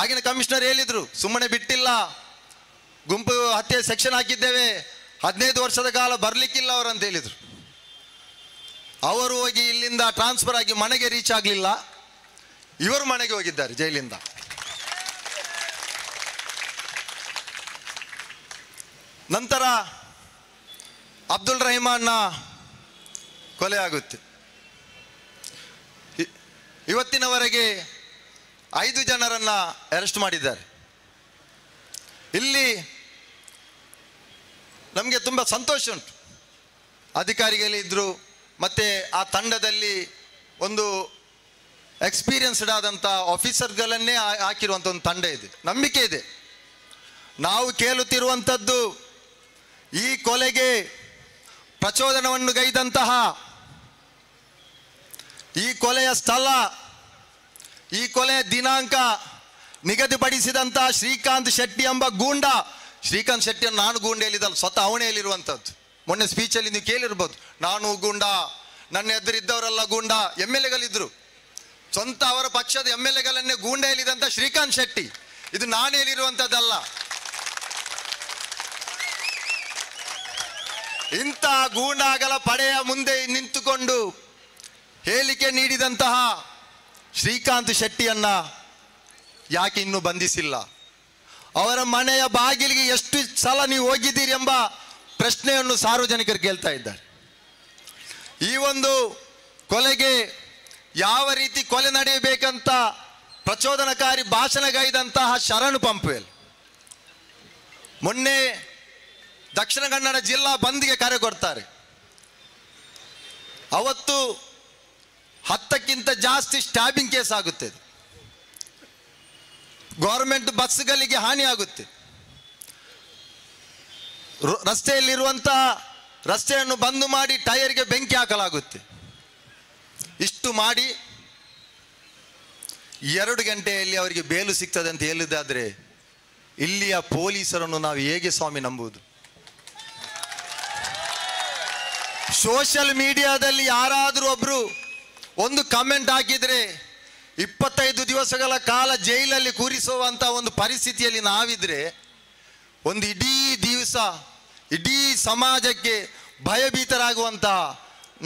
B: ಆಗಿನ ಕಮಿಷನರ್ ಹೇಳಿದ್ರು, ಸುಮ್ಮನೆ ಬಿಟ್ಟಿಲ್ಲ, ಗುಂಪು ಹತ್ಯೆ ಸೆಕ್ಷನ್ ಹಾಕಿದ್ದೇವೆ, 15 ವರ್ಷದ ಕಾಲ ಬರಲಿಕ್ಕಿಲ್ಲ ಅವರಂತ ಹೇಳಿದ್ರು. ಅವರು ಹೋಗಿ ಇಲ್ಲಿಂದ ಟ್ರಾನ್ಸ್ಫರ್ ಆಗಿ ಮನೆಗೆ ರೀಚ್ ಆಗಲಿಲ್ಲ, ಇವರು ಮನೆಗೆ ಹೋಗಿದ್ದಾರೆ ಜೈಲಿಂದ. ನಂತರ ಅಬ್ದುಲ್ ರಹಿಮಾನ್ನ ಕೊಲೆ ಆಗುತ್ತೆ. ಇವತ್ತಿನವರೆಗೆ 5 ಜನರನ್ನ ಅರೆಸ್ಟ್ ಮಾಡಿದ್ದಾರೆ. ಇಲ್ಲಿ ನಮಗೆ ತುಂಬ ಸಂತೋಷ ಉಂಟು. ಅಧಿಕಾರಿಗಳಿದ್ರು, ಮತ್ತೆ ಆ ತಂಡದಲ್ಲಿ ಒಂದು ಎಕ್ಸ್ಪೀರಿಯನ್ಸ್ಡ್ ಆದಂಥ ಆಫೀಸರ್ಗಳನ್ನೇ ಹಾಕಿರುವಂಥ ಒಂದು ತಂಡ ಇದೆ, ನಂಬಿಕೆ ಇದೆ. ನಾವು ಕೇಳುತ್ತಿರುವಂಥದ್ದು ಈ ಕೊಲೆಗೆ ಪ್ರಚೋದನವನ್ನು ಗೈದಂತಹ, ಈ ಕೊಲೆಯ ಸ್ಥಳ, ಈ ಕೊಲೆಯ ದಿನಾಂಕ ನಿಗದಿಪಡಿಸಿದಂತಹ ಶ್ರೀಕಾಂತ್ ಶೆಟ್ಟಿ ಎಂಬ ಗೂಂಡ. ಶ್ರೀಕಾಂತ್ ಶೆಟ್ಟಿಯನ್ನು ನಾನು ಗೂಂಡ ಹೇಳಿದಲ್ಲ, ಸ್ವತಃ ಅವನೇ ಹೇಳಿರುವಂಥದ್ದು. ಮೊನ್ನೆ ಸ್ಪೀಚಲ್ಲಿ ನೀವು ಕೇಳಿರ್ಬೋದು, ನಾನು ಗೂಂಡ, ನನ್ನ ಎದುರಿದ್ದವರೆಲ್ಲ ಗೂಂಡ. MLAಗಳಿದ್ರು, ಸ್ವಂತ ಅವರ ಪಕ್ಷದ MLAಗಳನ್ನೇ ಗೂಂಡ ಹೇಳಿದಂಥ ಶ್ರೀಕಾಂತ್ ಶೆಟ್ಟಿ. ಇದು ನಾನು ಹೇಳಿರುವಂಥದ್ದಲ್ಲ. ಇಂಥ ಗೂಂಡಾಗಳ ಪಡೆಯ ಮುಂದೆ ನಿಂತುಕೊಂಡು ಹೇಳಿಕೆ ನೀಡಿದಂತಹ ಶ್ರೀಕಾಂತ್ ಶೆಟ್ಟಿಯನ್ನ ಯಾಕೆ ಇನ್ನೂ ಬಂಧಿಸಿಲ್ಲ? ಅವರ ಮನೆಯ ಬಾಗಿಲಿಗೆ ಎಷ್ಟು ಸಲ ನೀವು ಹೋಗಿದ್ದೀರಿ ಎಂಬ ಪ್ರಶ್ನೆಯನ್ನು ಸಾರ್ವಜನಿಕರು ಕೇಳ್ತಾ ಇದ್ದಾರೆ. ಈ ಒಂದು ಕೊಲೆಗೆ ಯಾವ ರೀತಿ ಕೊಲೆ ನಡೆಯಬೇಕಂತ ಪ್ರಚೋದನಕಾರಿ ಭಾಷಣಗೈದಂತಹ ಶರಣ್ ಪಂಪ್ವೆಲ್ ಮೊನ್ನೆ ದಕ್ಷಿಣ ಕನ್ನಡ ಜಿಲ್ಲಾ ಬಂದ್ಗೆ ಕರೆ ಕೊಡ್ತಾರೆ. ಅವತ್ತು 10ಕ್ಕಿಂತ ಜಾಸ್ತಿ ಸ್ಟ್ಯಾಬಿಂಗ್ ಕೇಸ್ ಆಗುತ್ತದೆ. ಗೌರ್ಮೆಂಟ್ ಬಸ್ಗಳಿಗೆ ಹಾನಿ ಆಗುತ್ತೆ. ರಸ್ತೆಯನ್ನು ಬಂದ್ ಮಾಡಿ ಟೈರ್ಗೆ ಬೆಂಕಿ ಹಾಕಲಾಗುತ್ತೆ. ಇಷ್ಟು ಮಾಡಿ 2 ಗಂಟೆಯಲ್ಲಿ ಅವರಿಗೆ ಬೇಲು ಸಿಗ್ತದೆ ಅಂತ ಹೇಳಿದಾದ್ರೆ ಇಲ್ಲಿಯ ಪೊಲೀಸರನ್ನು ನಾವು ಹೇಗೆ ಸ್ವಾಮಿ ನಂಬುವುದು? ಸೋಷಿಯಲ್ ಮೀಡಿಯಾದಲ್ಲಿ ಯಾರಾದರೂ ಒಬ್ರು ಒಂದು ಕಮೆಂಟ್ ಹಾಕಿದ್ರೆ 25 ದಿವಸಗಳ ಕಾಲ ಜೈಲಲ್ಲಿ ಕೂರಿಸುವಂತ ಒಂದು ಪರಿಸ್ಥಿತಿಯಲ್ಲಿ ನಾವಿದ್ರೆ, ಒಂದು ಇಡೀ ದಿವಸ ಇಡೀ ಸಮಾಜಕ್ಕೆ ಭಯಭೀತರಾಗುವಂತಹ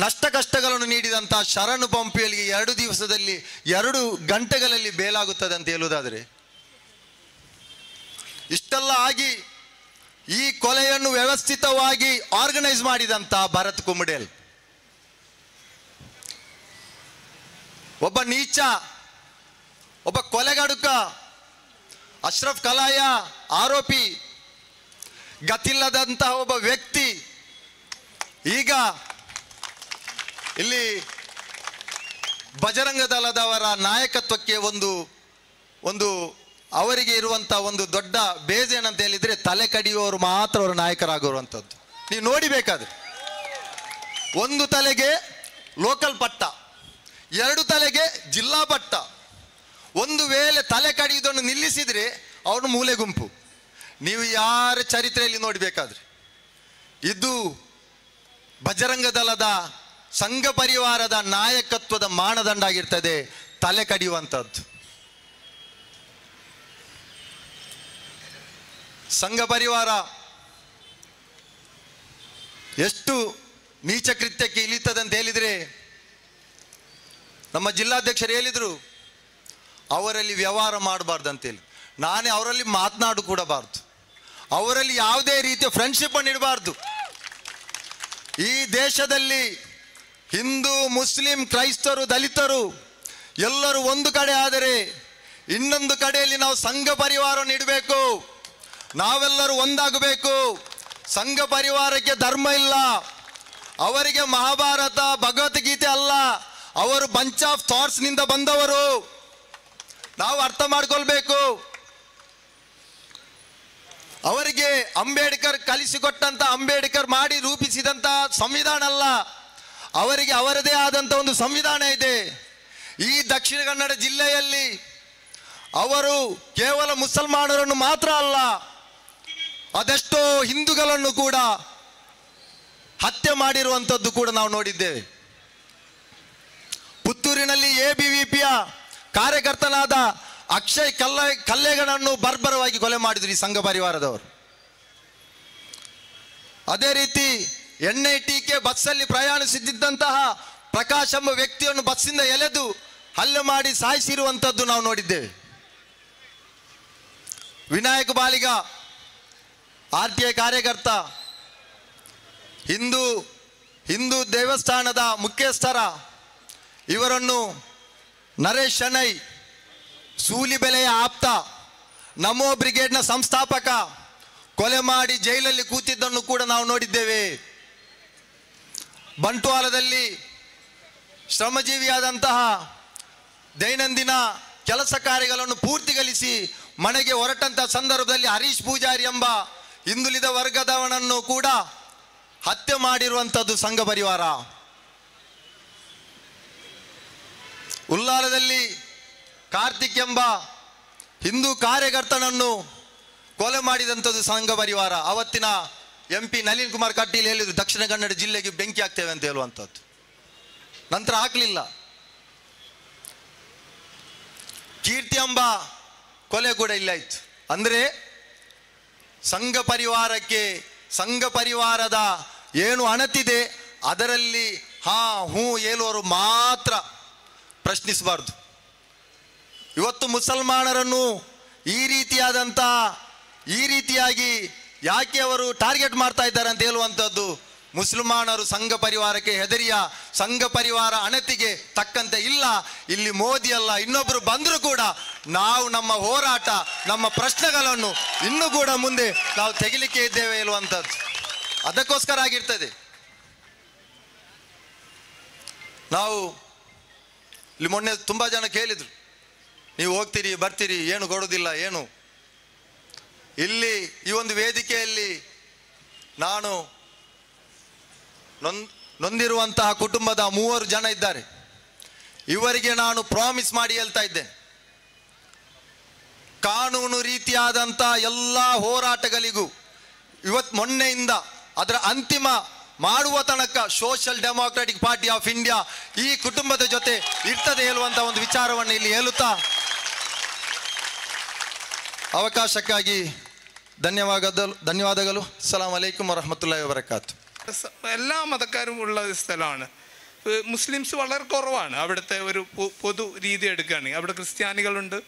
B: ನಷ್ಟ ಕಷ್ಟಗಳನ್ನು ನೀಡಿದಂತಹ ಶರಣು ಪಂಪಿಯಲ್ಲಿಗೆ 2 ದಿವಸದಲ್ಲಿ 2 ಗಂಟೆಗಳಲ್ಲಿ ಬೇಲಾಗುತ್ತದೆ ಅಂತ ಹೇಳುವುದಾದರೆ, ಇಷ್ಟೆಲ್ಲ ಆಗಿ ಈ ಕೊಲೆಯನ್ನು ವ್ಯವಸ್ಥಿತವಾಗಿ ಆರ್ಗನೈಸ್ ಮಾಡಿದಂತ ಭರತ್ ಕುಮಡೇಲ್ ಒಬ್ಬ ನೀಚ, ಒಬ್ಬ ಕೊಲೆಗಡುಕ, ಅಶ್ರಫ್ ಕಲಾಯ ಆರೋಪಿ, ಗತಿಲ್ಲದಂತಹ ಒಬ್ಬ ವ್ಯಕ್ತಿ ಈಗ ಇಲ್ಲಿ ಬಜರಂಗ ದಳದವರ ನಾಯಕತ್ವಕ್ಕೆ ಒಂದು ಅವರಿಗೆ ಇರುವಂತಹ ಒಂದು ದೊಡ್ಡ ಬೇಜ್ ಏನಂತ ಹೇಳಿದ್ರೆ, ತಲೆ ಕಡಿಯುವವರು ಮಾತ್ರ ಅವರ ನಾಯಕರಾಗಿರುವಂಥದ್ದು. ನೀವು ನೋಡಿಬೇಕಾದ್ರೆ ಒಂದು ತಲೆಗೆ ಲೋಕಲ್ ಪಟ್ಟ, 2 ತಲೆಗೆ ಜಿಲ್ಲಾ ಪಟ್ಟ. ಒಂದು ವೇಳೆ ತಲೆ ಕಡಿಯುವುದನ್ನು ನಿಲ್ಲಿಸಿದ್ರೆ ಅವನು ಮೂಲೆ ಗುಂಪು. ನೀವು ಯಾರ ಚರಿತ್ರೆಯಲ್ಲಿ ನೋಡಬೇಕಾದ್ರೆ ಇದು ಬಜರಂಗ ದಳದ ಸಂಘ ಪರಿವಾರದ ನಾಯಕತ್ವದ ಮಾನದಂಡ ಆಗಿರ್ತದೆ, ತಲೆ ಕಡಿಯುವಂಥದ್ದು. ಸಂಘ ಪರಿವಾರ ಎಷ್ಟು ನೀಚ ಕೃತ್ಯಕ್ಕೆ ಇಳಿತದೆ ಅಂತ ಹೇಳಿದ್ರೆ, ನಮ್ಮ ಜಿಲ್ಲಾಧ್ಯಕ್ಷರು ಹೇಳಿದ್ರು ಅವರಲ್ಲಿ ವ್ಯವಹಾರ ಮಾಡಬಾರ್ದು ಅಂತೇಳಿ. ನಾನೇ ಅವರಲ್ಲಿ ಮಾತನಾಡು ಕೂಡಬಾರ್ದು, ಅವರಲ್ಲಿ ಯಾವುದೇ ರೀತಿಯ ಫ್ರೆಂಡ್ಶಿಪ್ ಅನ್ನು ಇಡಬಾರ್ದು. ಈ ದೇಶದಲ್ಲಿ ಹಿಂದೂ, ಮುಸ್ಲಿಂ, ಕ್ರೈಸ್ತರು, ದಲಿತರು ಎಲ್ಲರೂ ಒಂದು ಕಡೆ ಆದರೆ ಇನ್ನೊಂದು ಕಡೆಯಲ್ಲಿ ನಾವು ಸಂಘ ಪರಿವಾರವನ್ನು ಇಡಬೇಕು. ನಾವೆಲ್ಲರೂ ಒಂದಾಗಬೇಕು. ಸಂಘ ಪರಿವಾರಕ್ಕೆ ಧರ್ಮ ಇಲ್ಲ, ಅವರಿಗೆ ಮಹಾಭಾರತ ಭಗವದ್ಗೀತೆ ಅಲ್ಲ, ಅವರು ಬಂಚ್ ಆಫ್ ಥಾಟ್ಸ್ ನಿಂದ ಬಂದವರು. ನಾವು ಅರ್ಥ ಮಾಡ್ಕೊಳ್ಬೇಕು. ಅವರಿಗೆ ಅಂಬೇಡ್ಕರ್ ಕಲಿಸಿಕೊಟ್ಟಂತ, ಅಂಬೇಡ್ಕರ್ ಮಾಡಿ ರೂಪಿಸಿದಂತ ಸಂವಿಧಾನ ಅಲ್ಲ, ಅವರಿಗೆ ಅವರದೇ ಆದಂತ ಒಂದು ಸಂವಿಧಾನ ಇದೆ. ಈ ದಕ್ಷಿಣ ಕನ್ನಡ ಜಿಲ್ಲೆಯಲ್ಲಿ ಅವರು ಕೇವಲ ಮುಸಲ್ಮಾನರನ್ನು ಮಾತ್ರ ಅಲ್ಲ, ಅದೆಷ್ಟೋ ಹಿಂದೂಗಳನ್ನು ಕೂಡ ಹತ್ಯೆ ಮಾಡಿರುವಂಥದ್ದು ಕೂಡ ನಾವು ನೋಡಿದ್ದೇವೆ. ಪುತ್ತೂರಿನಲ್ಲಿ ABVPಯ ಕಾರ್ಯಕರ್ತನಾದ ಅಕ್ಷಯ್ ಕಲ್ಲೇಗನನ್ನು ಬರ್ಬರವಾಗಿ ಕೊಲೆ ಮಾಡಿದ್ರು ಈ ಸಂಘ ಪರಿವಾರದವರು. ಅದೇ ರೀತಿ NITK ಬಸ್ಸಲ್ಲಿ ಪ್ರಯಾಣಿಸುತ್ತಿದ್ದಂತಹ ಪ್ರಕಾಶ್ ಎಂಬ ವ್ಯಕ್ತಿಯನ್ನು ಬಸ್ಸಿಂದ ಎಳೆದು ಹಲ್ಲೆ ಮಾಡಿ ಸಾಯಿಸಿರುವಂಥದ್ದು ನಾವು ನೋಡಿದ್ದೇವೆ. ವಿನಾಯಕ ಬಾಲಿಗ RTI ಕಾರ್ಯಕರ್ತ, ಹಿಂದೂ ದೇವಸ್ಥಾನದ ಮುಖ್ಯಸ್ಥರ ಇವರನ್ನು ನರೇಶ್ ಶೆಣೈ, ಸೂಲಿಬೆಲೆಯ ಆಪ್ತ, ನಮೋ ಬ್ರಿಗೇಡ್ನ ಸಂಸ್ಥಾಪಕ ಕೊಲೆ ಮಾಡಿ ಜೈಲಲ್ಲಿ ಕೂತಿದ್ದನ್ನು ಕೂಡ ನಾವು ನೋಡಿದ್ದೇವೆ. ಬಂಟ್ವಾಳದಲ್ಲಿ ಶ್ರಮಜೀವಿಯಾದಂತಹ ದೈನಂದಿನ ಕೆಲಸ ಕಾರ್ಯಗಳನ್ನು ಪೂರ್ತಿಗೊಳಿಸಿ ಮನೆಗೆ ಹೊರಟಂತಹ ಸಂದರ್ಭದಲ್ಲಿ ಹರೀಶ್ ಪೂಜಾರಿ ಎಂಬ ಹಿಂದುಳಿದ ವರ್ಗದವನನ್ನು ಕೂಡ ಹತ್ಯೆ ಮಾಡಿರುವಂಥದ್ದು ಸಂಘ ಪರಿವಾರ. ಉಲ್ಲಾಲದಲ್ಲಿ ಕಾರ್ತಿಕ್ ಎಂಬ ಹಿಂದೂ ಕಾರ್ಯಕರ್ತನನ್ನು ಕೊಲೆ ಮಾಡಿದಂಥದ್ದು ಸಂಘ ಪರಿವಾರ. ಅವತ್ತಿನ MP ನಳಿನ್ ಕುಮಾರ್ ಕಟೀಲ್ ಹೇಳಿದ್ರು ದಕ್ಷಿಣ ಕನ್ನಡ ಜಿಲ್ಲೆಗೆ ಬೆಂಕಿ ಹಾಕ್ತೇವೆ ಅಂತ ಹೇಳುವಂಥದ್ದು. ನಂತರ ಹಾಕಲಿಲ್ಲ. ಕೀರ್ತಿ ಎಂಬ ಕೊಲೆ ಕೂಡ ಇಲ್ಲ ಇತ್ತು. ಅಂದರೆ ಸಂಘ ಪರಿವಾರಕ್ಕೆ, ಸಂಘ ಪರಿವಾರದ ಏನು ಅಣತಿದೆ ಅದರಲ್ಲಿ ಹಾ ಹೂ ಹೇಳುವವರು ಮಾತ್ರ ಪ್ರಶ್ನಿಸಬಾರ್ದು. ಇವತ್ತು ಮುಸಲ್ಮಾನರನ್ನು ಈ ರೀತಿಯಾಗಿ ಯಾಕೆ ಅವರು ಟಾರ್ಗೆಟ್ ಮಾಡ್ತಾ ಇದ್ದಾರೆ ಅಂತ ಹೇಳುವಂಥದ್ದು, ಮುಸಲ್ಮಾನರು ಸಂಘ ಪರಿವಾರಕ್ಕೆ ಹೆದರಿಯ, ಸಂಘ ಪರಿವಾರ ಅಣತಿಗೆ ತಕ್ಕಂತೆ ಇಲ್ಲ. ಇಲ್ಲಿ ಮೋದಿ ಅಲ್ಲ ಇನ್ನೊಬ್ಬರು ಬಂದರೂ ಕೂಡ ನಾವು ನಮ್ಮ ಹೋರಾಟ, ನಮ್ಮ ಪ್ರಶ್ನೆಗಳನ್ನು ಇನ್ನೂ ಕೂಡ ಮುಂದೆ ನಾವು ತೆಗಿಲಿಕ್ಕೆ ಇದ್ದೇವೆ ಹೇಳುವಂಥದ್ದು ಅದಕ್ಕೋಸ್ಕರ ಆಗಿರ್ತದೆ. ನಾವು ಇಲ್ಲಿ ಮೊನ್ನೆ ತುಂಬ ಜನ ಕೇಳಿದ್ರು, ನೀವು ಹೋಗ್ತೀರಿ ಬರ್ತೀರಿ ಏನು ಕೊಡೋದಿಲ್ಲ ಏನು. ಇಲ್ಲಿ ಈ ಒಂದು ವೇದಿಕೆಯಲ್ಲಿ ನಾನು ನೊಂದಿರುವಂತಹ ಕುಟುಂಬದ 3 ಜನ ಇದ್ದಾರೆ. ಇವರಿಗೆ ನಾನು ಪ್ರಾಮಿಸ್ ಮಾಡಿ ಹೇಳ್ತಾ ಇದ್ದೇನೆ, ಕಾನೂನು ರೀತಿಯಾದಂಥ ಎಲ್ಲ ಹೋರಾಟಗಳಿಗೂ ಮೊನ್ನೆಯಿಂದ ಅದರ ಅಂತಿಮ ಮಾಡುವ ತನಕ social democratic party of India ಈ ಕುಟುಂಬದ ಜೊತೆ ಇರ್ತದೆ ಹೇಳುವಂತ ಒಂದು ವಿಚಾರವನ್ನು ಇಲ್ಲಿ ಹೇಳುತ್ತಾ ಅವಕಾಶಕ್ಕಾಗಿ ಧನ್ಯವಾದಗಳು. ಸಲಾಂ ಅಲೈಕುಂ ವರಹಮತುಲ್ಲಾಹಿ ವಬರಕಾತು.
C: എല്ലാ മതക്കാരും ഉള്ള സ്ഥലമാണ്. മുസ്ലിംസ് വളരെ കുറവാണ്. അവിടുത്തെ ഒരു പൊതു രീതി എടുക്കുകയാണെങ്കിൽ അവിടെ ക്രിസ്ത്യാനികളുണ്ട്,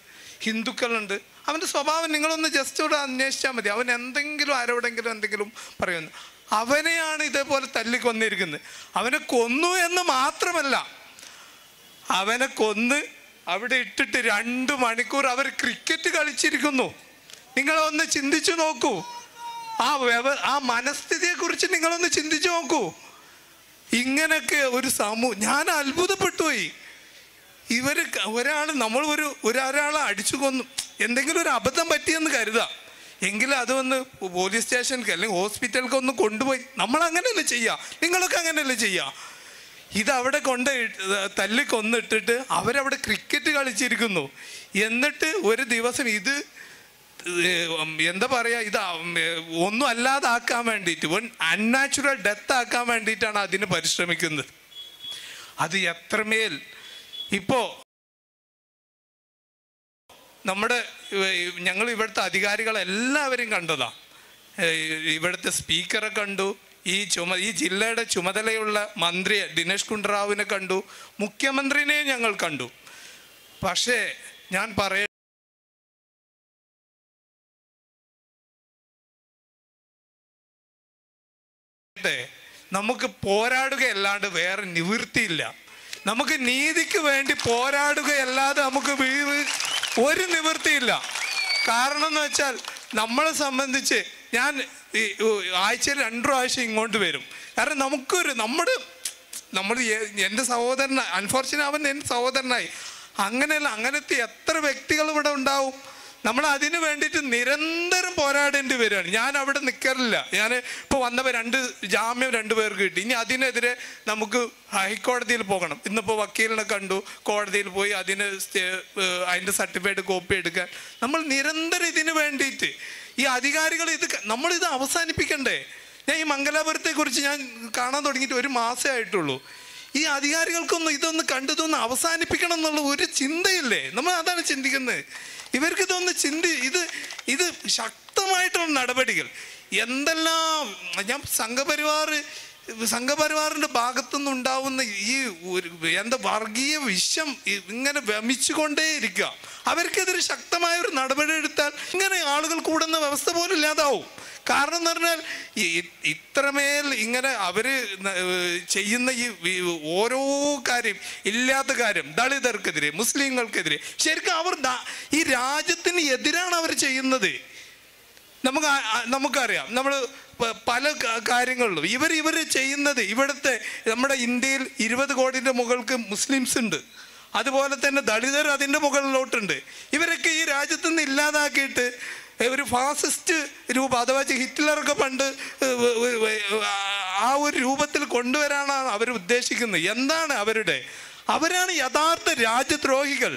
C: ഹിന്ദുക്കളുണ്ട്. അവൻ്റെ സ്വഭാവം നിങ്ങളൊന്ന് ജസ്റ്റ് ഇവിടെ അന്വേഷിച്ചാൽ മതി. അവൻ എന്തെങ്കിലും ആരോടെങ്കിലും എന്തെങ്കിലും പറയുന്നു. അവനെയാണ് ഇതേപോലെ തല്ലിക്കൊന്നിരിക്കുന്നത്. അവനെ കൊന്നു എന്ന് മാത്രമല്ല, അവനെ കൊന്ന് അവിടെ ഇട്ടിട്ട് 2 മണിക്കൂർ അവർ ക്രിക്കറ്റ് കളിച്ചിരിക്കുന്നു. നിങ്ങളൊന്ന് ചിന്തിച്ചു നോക്കൂ. ആ മനസ്ഥിതിയെക്കുറിച്ച് നിങ്ങളൊന്ന് ചിന്തിച്ചു നോക്കൂ. ഇങ്ങനെയൊക്കെ ഒരു ഞാൻ അത്ഭുതപ്പെട്ടു പോയി. ഒരാളെ അടിച്ചു കൊന്നു, എന്തെങ്കിലും ഒരു അബദ്ധം പറ്റിയെന്ന് കരുതാം, എങ്കിലും അതൊന്ന് പോലീസ് സ്റ്റേഷനിലേക്ക് അല്ലെങ്കിൽ ഹോസ്പിറ്റലിലേക്ക് ഒന്ന് കൊണ്ടുപോയി. നമ്മളങ്ങനെയല്ലേ ചെയ്യുക, നിങ്ങളൊക്കെ അങ്ങനെയല്ലേ ചെയ്യുക. ഇതവിടെ കൊണ്ട് തല്ലിക്കൊന്നിട്ടിട്ട് അവരവിടെ ക്രിക്കറ്റ് കളിച്ചിരിക്കുന്നു. എന്നിട്ട് ഒരു ദിവസം ഇത് എന്താ പറയുക, ഇത് ഒന്നും അല്ലാതാക്കാൻ വേണ്ടിയിട്ട്, അൺനാച്ചുറൽ ഡെത്ത് ആക്കാൻ വേണ്ടിയിട്ടാണ് അതിന് പരിശ്രമിക്കുന്നത്. അത് എത്രമേൽ ഇപ്പോൾ ഞങ്ങൾ ഇവിടുത്തെ അധികാരികളെല്ലാവരും കണ്ടതാണ്. ഇവിടുത്തെ സ്പീക്കറെ കണ്ടു, ഈ ജില്ലയുടെ ചുമതലയുള്ള മന്ത്രി ദിനേശ് ഗുണ്ടുറാവിനെ കണ്ടു, മുഖ്യമന്ത്രിനെ ഞങ്ങൾ കണ്ടു. പക്ഷേ ഞാൻ നമുക്ക് പോരാടുകയല്ലാണ്ട് വേറെ നിവൃത്തിയില്ല. നമുക്ക് നീതിക്ക് വേണ്ടി പോരാടുകയല്ലാതെ നമുക്ക് ഒരു നിവൃത്തിയില്ല. കാരണം എന്ന് വെച്ചാൽ നമ്മളെ സംബന്ധിച്ച് ഞാൻ ആഴ്ചയിൽ 2 പ്രാവശ്യം ഇങ്ങോട്ട് വരും. കാരണം നമ്മൾ എൻ്റെ സഹോദരൻ, അൺഫോർച്യുനേറ്റ് അവൻ എൻ്റെ സഹോദരനായി. അങ്ങനെയല്ല, അങ്ങനത്തെ എത്ര വ്യക്തികൾ ഇവിടെ ഉണ്ടാവും. നമ്മൾ അതിന് വേണ്ടിയിട്ട് നിരന്തരം പോരാടേണ്ടി വരികയാണ്. ഞാൻ അവിടെ നിൽക്കാറില്ല. ഞാൻ ഇപ്പോൾ വന്നപ്പോൾ 2 ജാമ്യം 2 പേർക്ക് കിട്ടി. ഇനി അതിനെതിരെ നമുക്ക് ഹൈക്കോടതിയിൽ പോകണം. ഇന്നിപ്പോൾ വക്കീലിനെ കണ്ടു, കോടതിയിൽ പോയി അതിൻ്റെ സർട്ടിഫിക്കറ്റ് കോപ്പി എടുക്കാൻ. നമ്മൾ നിരന്തരം ഇതിന് വേണ്ടിയിട്ട് ഈ അധികാരികൾ നമ്മളിത് അവസാനിപ്പിക്കണ്ടേ. ഞാൻ ഈ മംഗലാപുരത്തെക്കുറിച്ച് ഞാൻ കാണാൻ തുടങ്ങിയിട്ട് 1 മാസമേ ആയിട്ടുള്ളൂ. ഈ അധികാരികൾക്കൊന്നും ഇതൊന്ന് കണ്ടതൊന്ന് അവസാനിപ്പിക്കണം എന്നുള്ള ഒരു ചിന്തയില്ലേ? നമ്മൾ അതാണ് ചിന്തിക്കുന്നത്. ഇവർക്കിതൊന്ന് ഇത് ശക്തമായിട്ടുള്ള നടപടികൾ. എന്തെല്ലാം ഞാൻ സംഘപരിവാറിൻ്റെ ഭാഗത്തുനിന്ന് ഉണ്ടാവുന്ന ഈ വർഗീയ വിഷം ഇങ്ങനെ വമിച്ചുകൊണ്ടേയിരിക്കുക. അവർക്കെതിരെ ശക്തമായ ഒരു നടപടി എടുത്താൽ ഇങ്ങനെ ആളുകൾ കൂടുന്ന വ്യവസ്ഥ പോലും ഇല്ലാതാവും. കാരണം എന്ന് പറഞ്ഞാൽ ഇത്രമേൽ ഇങ്ങനെ അവർ ചെയ്യുന്ന ഓരോ കാര്യം, ഇല്ലാത്ത കാര്യം, ദളിതർക്കെതിരെ, മുസ്ലിങ്ങൾക്കെതിരെ, ശരിക്കും അവർ ഈ രാജ്യത്തിന് എതിരാണ് അവർ ചെയ്യുന്നത്. നമുക്കറിയാം. നമ്മൾ പല കാര്യങ്ങളിലും ഇവർ ചെയ്യുന്നത്, ഇവിടുത്തെ നമ്മുടെ ഇന്ത്യയിൽ 20 കോടിൻ്റെ മുകൾക്ക് മുസ്ലിംസ് ഉണ്ട്. അതുപോലെ തന്നെ ദളിതർ അതിൻ്റെ മുകളിലോട്ടുണ്ട്. ഇവരൊക്കെ ഈ രാജ്യത്തു നിന്ന് ഇല്ലാതാക്കിയിട്ട് ഒരു ഫാസിസ്റ്റ് രൂപം, അഥവാ ഹിറ്റ്ലറൊക്കെ പണ്ട് ആ ഒരു രൂപത്തിൽ കൊണ്ടുവരാനാണ് അവർ ഉദ്ദേശിക്കുന്നത്. എന്താണ് അവരാണ് യഥാർത്ഥ രാജ്യദ്രോഹികൾ.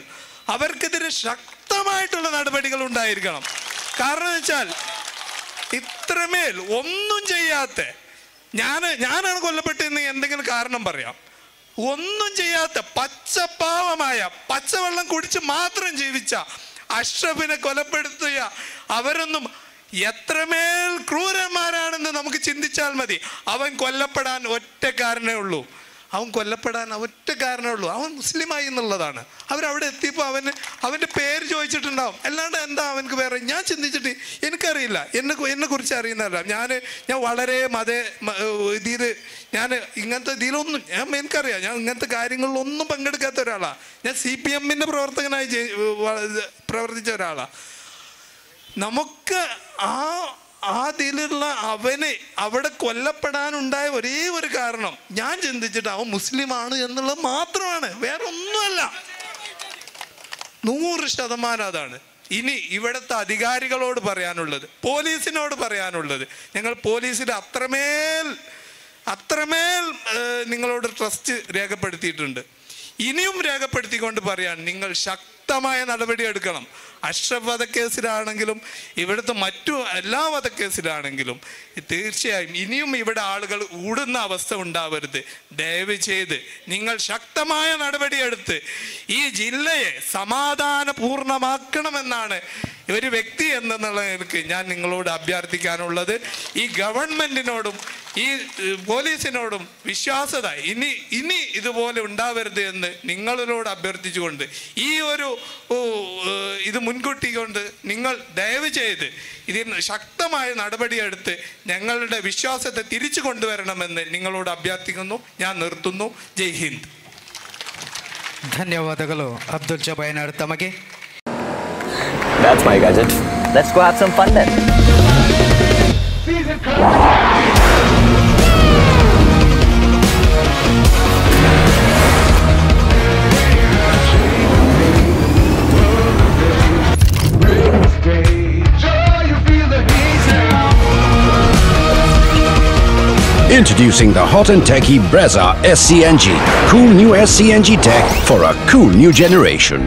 C: അവർക്കെതിരെ ശക്തമായിട്ടുള്ള നടപടികൾ ഉണ്ടായിരിക്കണം. കാരണം വെച്ചാൽ ഇത്രമേൽ ഒന്നും ചെയ്യാത്ത ഞാനാണ് കൊല്ലപ്പെട്ടതെന്ന് എന്തെങ്കിലും കാരണം പറയാം. ഒന്നും ചെയ്യാത്ത പച്ചപ്പാവമായ പച്ചവെള്ളം കുടിച്ച് മാത്രം ജീവിച്ച അഷ്റഫിനെ കൊലപ്പെടുത്തിയ അവരൊന്നും എത്രമേൽ ക്രൂരന്മാരാണെന്ന് നമുക്ക് ചിന്തിച്ചാൽ മതി. അവൻ കൊല്ലപ്പെടാൻ ഒറ്റ കാരണമേ ഉള്ളൂ. അവൻ മുസ്ലിമായി എന്നുള്ളതാണ്. അവരവിടെ എത്തിയപ്പോൾ അവൻ്റെ പേര് ചോദിച്ചിട്ടുണ്ടാവും. അല്ലാണ്ട് എന്താ അവനക്ക് വേറെ? ഞാൻ ചിന്തിച്ചിട്ട് എനിക്കറിയില്ല, എന്നെ കുറിച്ച് അറിയുന്നതല്ല. ഞാൻ വളരെ ഞാൻ ഇങ്ങനത്തെ ഇതിലൊന്നും എനിക്കറിയാം. ഞാൻ ഇങ്ങനത്തെ കാര്യങ്ങളിലൊന്നും പങ്കെടുക്കാത്ത ഒരാളാണ്. ഞാൻ CPM-ൻ്റെ പ്രവർത്തകനായി പ്രവർത്തിച്ച ഒരാളാണ്. നമുക്ക് അതിലുള്ള അവന് അവിടെ കൊല്ലപ്പെടാനുണ്ടായ ഒരേ ഒരു കാരണം ഞാൻ ചിന്തിച്ചിട്ട് അവൻ മുസ്ലിമാണ് എന്നുള്ളത് മാത്രമാണ്, വേറെ ഒന്നുമല്ല. 100% അതാണ്. ഇനി ഇവിടുത്തെ അധികാരികളോട് പറയാനുള്ളത്, പോലീസിനോട് പറയാനുള്ളത്, ഞങ്ങൾ പോലീസിൽ അത്രമേൽ നിങ്ങളോട് ട്രസ്റ്റ് രേഖപ്പെടുത്തിയിട്ടുണ്ട്. ഇനിയും രേഖപ്പെടുത്തിക്കൊണ്ട് പറയാൻ നിങ്ങൾ ശക്തമായ നടപടി എടുക്കണം. അഷ്റഫ് വധക്കേസിലാണെങ്കിലും ഇവിടുത്തെ മറ്റു എല്ലാ വധക്കേസിലാണെങ്കിലും തീർച്ചയായും ഇനിയും ഇവിടെ ആളുകൾ ഊടുന്ന അവസ്ഥ ഉണ്ടാവരുത്. ദയവ് ചെയ്ത് നിങ്ങൾ ശക്തമായ നടപടിയെടുത്ത് ഈ ജില്ലയെ സമാധാനപൂർണമാക്കണമെന്നാണ് ഒരു വ്യക്തി എന്നുള്ള നിലയ്ക്ക് ഞാൻ നിങ്ങളോട് അഭ്യർത്ഥിക്കാനുള്ളത്. ഈ ഗവൺമെൻറ്റിനോടും ഈ പോലീസിനോടും വിശ്വാസത ഇനി ഇതുപോലെ ഉണ്ടാവരുത് എന്ന് നിങ്ങളോട് അഭ്യർത്ഥിച്ചുകൊണ്ട് ഈ ഒരു ഇത് മുൻകൂട്ടി കൊണ്ട് നിങ്ങൾ ദയവ് ചെയ്ത് ഇതിന് ശക്തമായ നടപടിയെടുത്ത് ഞങ്ങളുടെ വിശ്വാസത്തെ തിരിച്ചു കൊണ്ടുവരണമെന്ന് നിങ്ങളോട് അഭ്യർത്ഥിക്കുന്നു. ഞാൻ നിർത്തുന്നു. ജയ് ഹിന്ദ്.
D: ಧನ್ಯವಾದಗಳು ಅಬ್ದುಲ್ ಜಬೈನಾರ್ ತಮಗೆ.
E: That's my gadget. Let's go have some fun then.
F: Introducing the hot and techy Brezza SCNG. Cool new SCNG tech for a cool new generation.